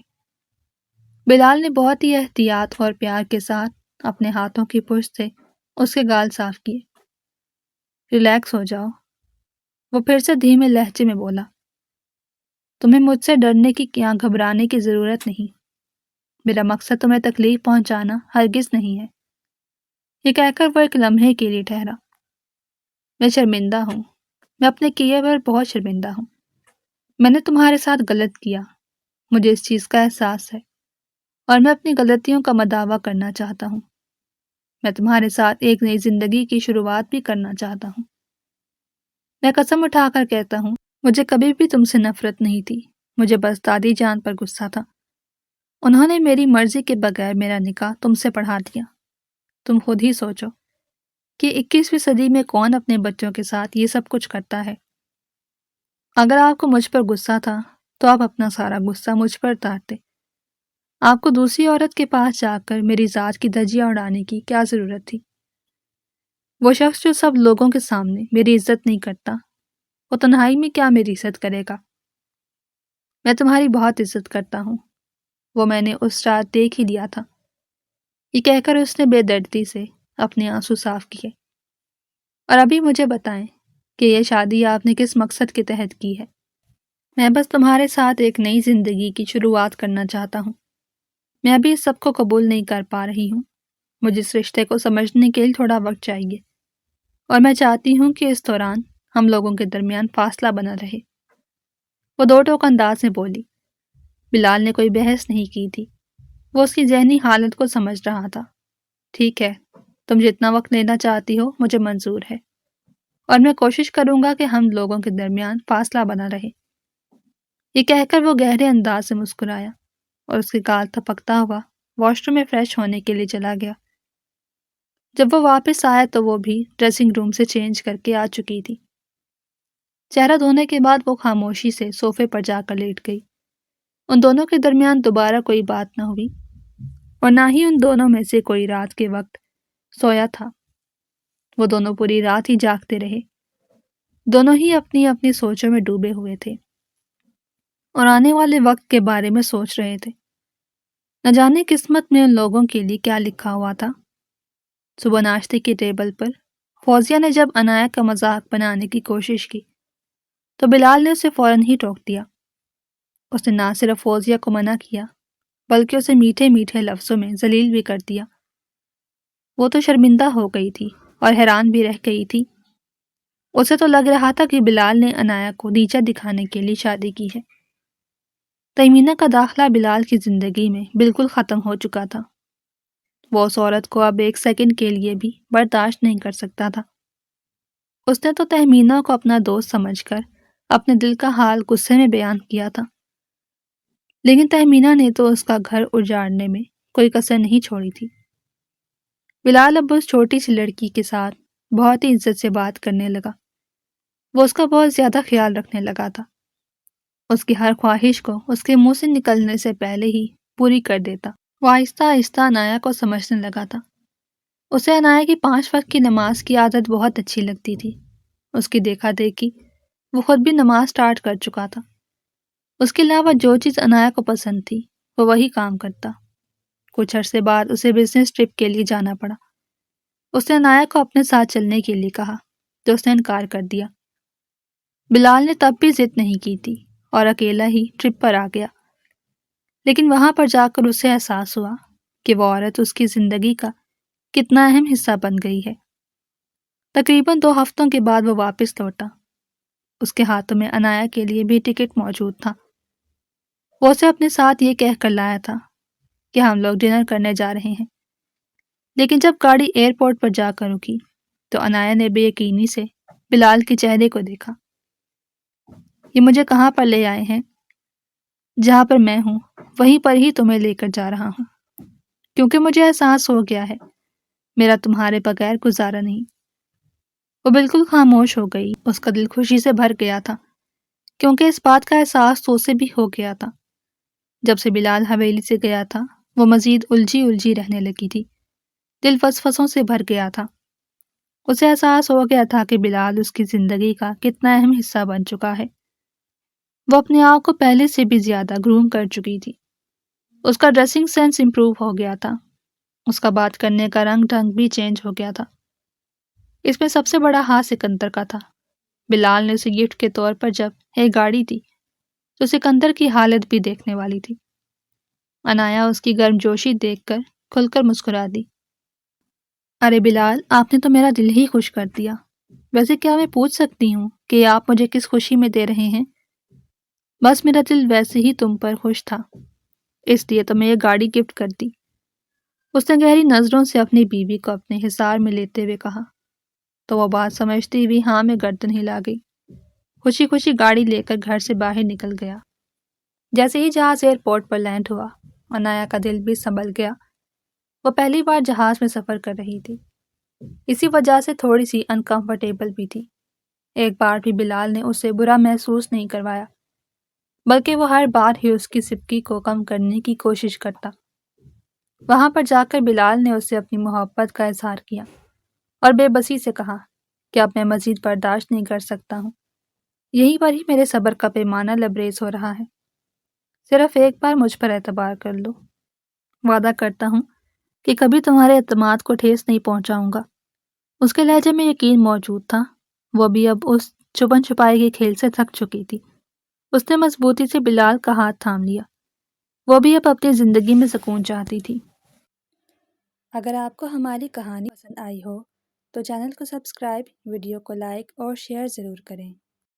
بلال نے بہت ہی احتیاط اور پیار کے ساتھ اپنے ہاتھوں کی پشت سے اس کے گال صاف کیے۔ ریلیکس ہو جاؤ، وہ پھر سے دھیمے لہجے میں بولا۔ تمہیں مجھ سے ڈرنے کی یا گھبرانے کی ضرورت نہیں۔ میرا مقصد تمہیں تکلیف پہنچانا ہرگز نہیں ہے۔ یہ کہہ کر وہ ایک لمحے کے لیے ٹھہرا۔ میں شرمندہ ہوں، میں اپنے کیے پر بہت شرمندہ ہوں۔ میں نے تمہارے ساتھ غلط کیا، مجھے اس چیز کا احساس ہے، اور میں اپنی غلطیوں کا مداوع کرنا چاہتا ہوں۔ میں تمہارے ساتھ ایک نئی زندگی کی شروعات بھی کرنا چاہتا ہوں۔ میں قسم اٹھا کر کہتا ہوں، مجھے کبھی بھی تم سے نفرت نہیں تھی، مجھے بس دادی جان پر غصہ تھا۔ انہوں نے میری مرضی کے بغیر میرا نکاح تم سے پڑھا دیا۔ تم خود ہی سوچو کہ 21ویں صدی میں کون اپنے بچوں کے ساتھ یہ سب کچھ کرتا ہے۔ اگر آپ کو مجھ پر غصہ تھا تو آپ اپنا سارا غصہ مجھ پر اتارتے۔ آپ کو دوسری عورت کے پاس جا کر میری ذات کی دھجیاں اڑانے کی کیا ضرورت تھی؟ وہ شخص جو سب لوگوں کے سامنے میری عزت نہیں کرتا، وہ تنہائی میں کیا میری عزت کرے گا؟ میں تمہاری بہت عزت کرتا ہوں، وہ میں نے اس رات دیکھ ہی لیا تھا۔ یہ کہہ کر اس نے بے دردی سے اپنے آنسو صاف کیے۔ اور ابھی مجھے بتائیں کہ یہ شادی آپ نے کس مقصد کے تحت کی ہے؟ میں بس تمہارے ساتھ ایک نئی زندگی کی شروعات کرنا چاہتا ہوں۔ میں ابھی اس سب کو قبول نہیں کر پا رہی ہوں۔ مجھے اس رشتے کو سمجھنے کے لیے تھوڑا وقت چاہیے، اور میں چاہتی ہوں کہ اس دوران ہم لوگوں کے درمیان فاصلہ بنا رہے۔ وہ دو ٹوک انداز میں بولی۔ بلال نے کوئی بحث نہیں کی تھی، وہ اس کی ذہنی حالت کو سمجھ رہا تھا۔ ٹھیک ہے، تم جتنا وقت لینا چاہتی ہو مجھے منظور ہے، اور میں کوشش کروں گا کہ ہم لوگوں کے درمیان فاصلہ بنا رہے۔ یہ کہہ کر وہ گہرے انداز سے مسکرایا اور اس کے گال تھپکتا ہوا واش روم میں فریش ہونے کے لیے چلا گیا۔ جب وہ واپس آیا تو وہ بھی ڈریسنگ روم سے چینج کر کے آ چکی تھی۔ چہرہ دھونے کے بعد وہ خاموشی سے صوفے پر جا کر لیٹ گئی۔ ان دونوں کے درمیان دوبارہ کوئی بات نہ ہوئی، اور نہ ہی ان دونوں میں سے کوئی رات کے وقت سویا تھا۔ وہ دونوں پوری رات ہی جاگتے رہے، دونوں ہی اپنی اپنی سوچوں میں ڈوبے ہوئے تھے اور آنے والے وقت کے بارے میں سوچ رہے تھے۔ نہ جانے قسمت میں ان لوگوں کے لیے کیا لکھا ہوا تھا۔ صبح ناشتے کی ٹیبل پر فوزیہ نے جب عنایہ کا مذاق بنانے کی کوشش کی تو بلال نے اسے فوراً ہی ٹوک دیا۔ اس نے نہ صرف فوزیہ کو منع کیا بلکہ اسے میٹھے میٹھے لفظوں میں ذلیل بھی کر دیا۔ وہ تو شرمندہ ہو گئی تھی اور حیران بھی رہ گئی تھی۔ اسے تو لگ رہا تھا کہ بلال نے عنایہ کو نیچا دکھانے کے لیے شادی کی ہے۔ تیمینہ کا داخلہ بلال کی زندگی میں بالکل ختم ہو چکا تھا۔ وہ اس عورت کو اب ایک سیکنڈ کے لیے بھی برداشت نہیں کر سکتا تھا۔ اس نے تو تہمینہ کو اپنا دوست سمجھ کر اپنے دل کا حال غصے میں بیان کیا تھا، لیکن تہمینہ نے تو اس کا گھر اجاڑنے میں کوئی کسر نہیں چھوڑی تھی۔ بلال اب اس چھوٹی سی لڑکی کے ساتھ بہت ہی عزت سے بات کرنے لگا۔ وہ اس کا بہت زیادہ خیال رکھنے لگا تھا، اس کی ہر خواہش کو اس کے منہ سے نکلنے سے پہلے ہی پوری کر دیتا۔ وہ آہستہ آہستہ عنایہ کو سمجھنے لگا تھا۔ اسے عنایہ کی 5 وقت کی نماز کی عادت بہت اچھی لگتی تھی۔ اس کی دیکھا دیکھی وہ خود بھی نماز سٹارٹ کر چکا تھا۔ اس کے علاوہ جو چیز عنایہ کو پسند تھی وہ وہی کام کرتا۔ کچھ عرصے بعد اسے بزنس ٹرپ کے لیے جانا پڑا۔ اس نے عنایہ کو اپنے ساتھ چلنے کے لیے کہا تو اس نے انکار کر دیا۔ بلال نے تب بھی ضد نہیں کی تھی اور اکیلا ہی ٹرپ پر آ گیا، لیکن وہاں پر جا کر اسے احساس ہوا کہ وہ عورت اس کی زندگی کا کتنا اہم حصہ بن گئی ہے۔ تقریباً 2 ہفتوں کے بعد وہ واپس لوٹا۔ اس کے ہاتھوں میں عنایہ کے لیے بھی ٹکٹ موجود تھا۔ وہ اسے اپنے ساتھ یہ کہہ کر لایا تھا کہ ہم لوگ ڈنر کرنے جا رہے ہیں، لیکن جب گاڑی ایئرپورٹ پر جا کر رکی تو عنایہ نے بے یقینی سے بلال کے چہرے کو دیکھا۔ یہ مجھے کہاں پر لے آئے ہیں؟ جہاں پر میں ہوں وہیں پر ہی تمہیں لے کر جا رہا ہوں، کیونکہ مجھے احساس ہو گیا ہے میرا تمہارے بغیر گزارا نہیں۔ وہ بالکل خاموش ہو گئی۔ اس کا دل خوشی سے بھر گیا تھا، کیونکہ اس بات کا احساس تو اسے بھی ہو گیا تھا۔ جب سے بلال حویلی سے گیا تھا وہ مزید الجھی رہنے لگی تھی، دل وسوسوں سے بھر گیا تھا۔ اسے احساس ہو گیا تھا کہ بلال اس کی زندگی کا کتنا اہم حصہ بن چکا ہے۔ وہ اپنے آپ کو پہلے سے بھی زیادہ گروم کر چکی تھی۔ اس کا ڈریسنگ سینس امپروو ہو گیا تھا، اس کا بات کرنے کا رنگ ڈھنگ بھی چینج ہو گیا تھا۔ اس میں سب سے بڑا ہاتھ سکندر کا تھا۔ بلال نے اسے گفٹ کے طور پر جب ایک گاڑی دی تو سکندر کی حالت بھی دیکھنے والی تھی۔ عنایا اس کی گرم جوشی دیکھ کر کھل کر مسکرا دی۔ ارے بلال، آپ نے تو میرا دل ہی خوش کر دیا۔ ویسے کیا میں پوچھ سکتی ہوں کہ آپ مجھے کس خوشی میں دے رہے ہیں؟ بس میرا دل ویسے ہی تم پر خوش تھا، اس لیے تو میں یہ گاڑی گفٹ کر دی۔ اس نے گہری نظروں سے اپنی بیوی کو اپنے حصار میں لیتے ہوئے کہا، تو وہ بات سمجھتی ہوئی ہاں میں گردن ہلا گئی۔ خوشی خوشی گاڑی لے کر گھر سے باہر نکل گیا۔ جیسے ہی جہاز ایئرپورٹ پر لینڈ ہوا، عنایا کا دل بھی سنبھل گیا۔ وہ پہلی بار جہاز میں سفر کر رہی تھی، اسی وجہ سے تھوڑی سی انکمفرٹیبل بھی تھی۔ ایک بار بھی بلال نے اسے برا محسوس نہیں کروایا، بلکہ وہ ہر بار ہی اس کی سبکی کو کم کرنے کی کوشش کرتا۔ وہاں پر جا کر بلال نے اسے اپنی محبت کا اظہار کیا اور بے بسی سے کہا کہ اب میں مزید برداشت نہیں کر سکتا ہوں۔ یہیں پر ہی میرے صبر کا پیمانہ لبریز ہو رہا ہے۔ صرف ایک بار مجھ پر اعتبار کر لو۔ وعدہ کرتا ہوں کہ کبھی تمہارے اعتماد کو ٹھیس نہیں پہنچاؤں گا۔ اس کے لہجے میں یقین موجود تھا، وہ بھی اب اس چھپن چھپائی کے کھیل سے تھک چکی تھی۔ اس نے مضبوطی سے بلال کا ہاتھ تھام لیا، وہ بھی اب اپنی زندگی میں سکون چاہتی تھی۔ اگر آپ کو ہماری کہانی پسند آئی ہو تو چینل کو سبسکرائب، ویڈیو کو لائک اور شیئر ضرور کریں۔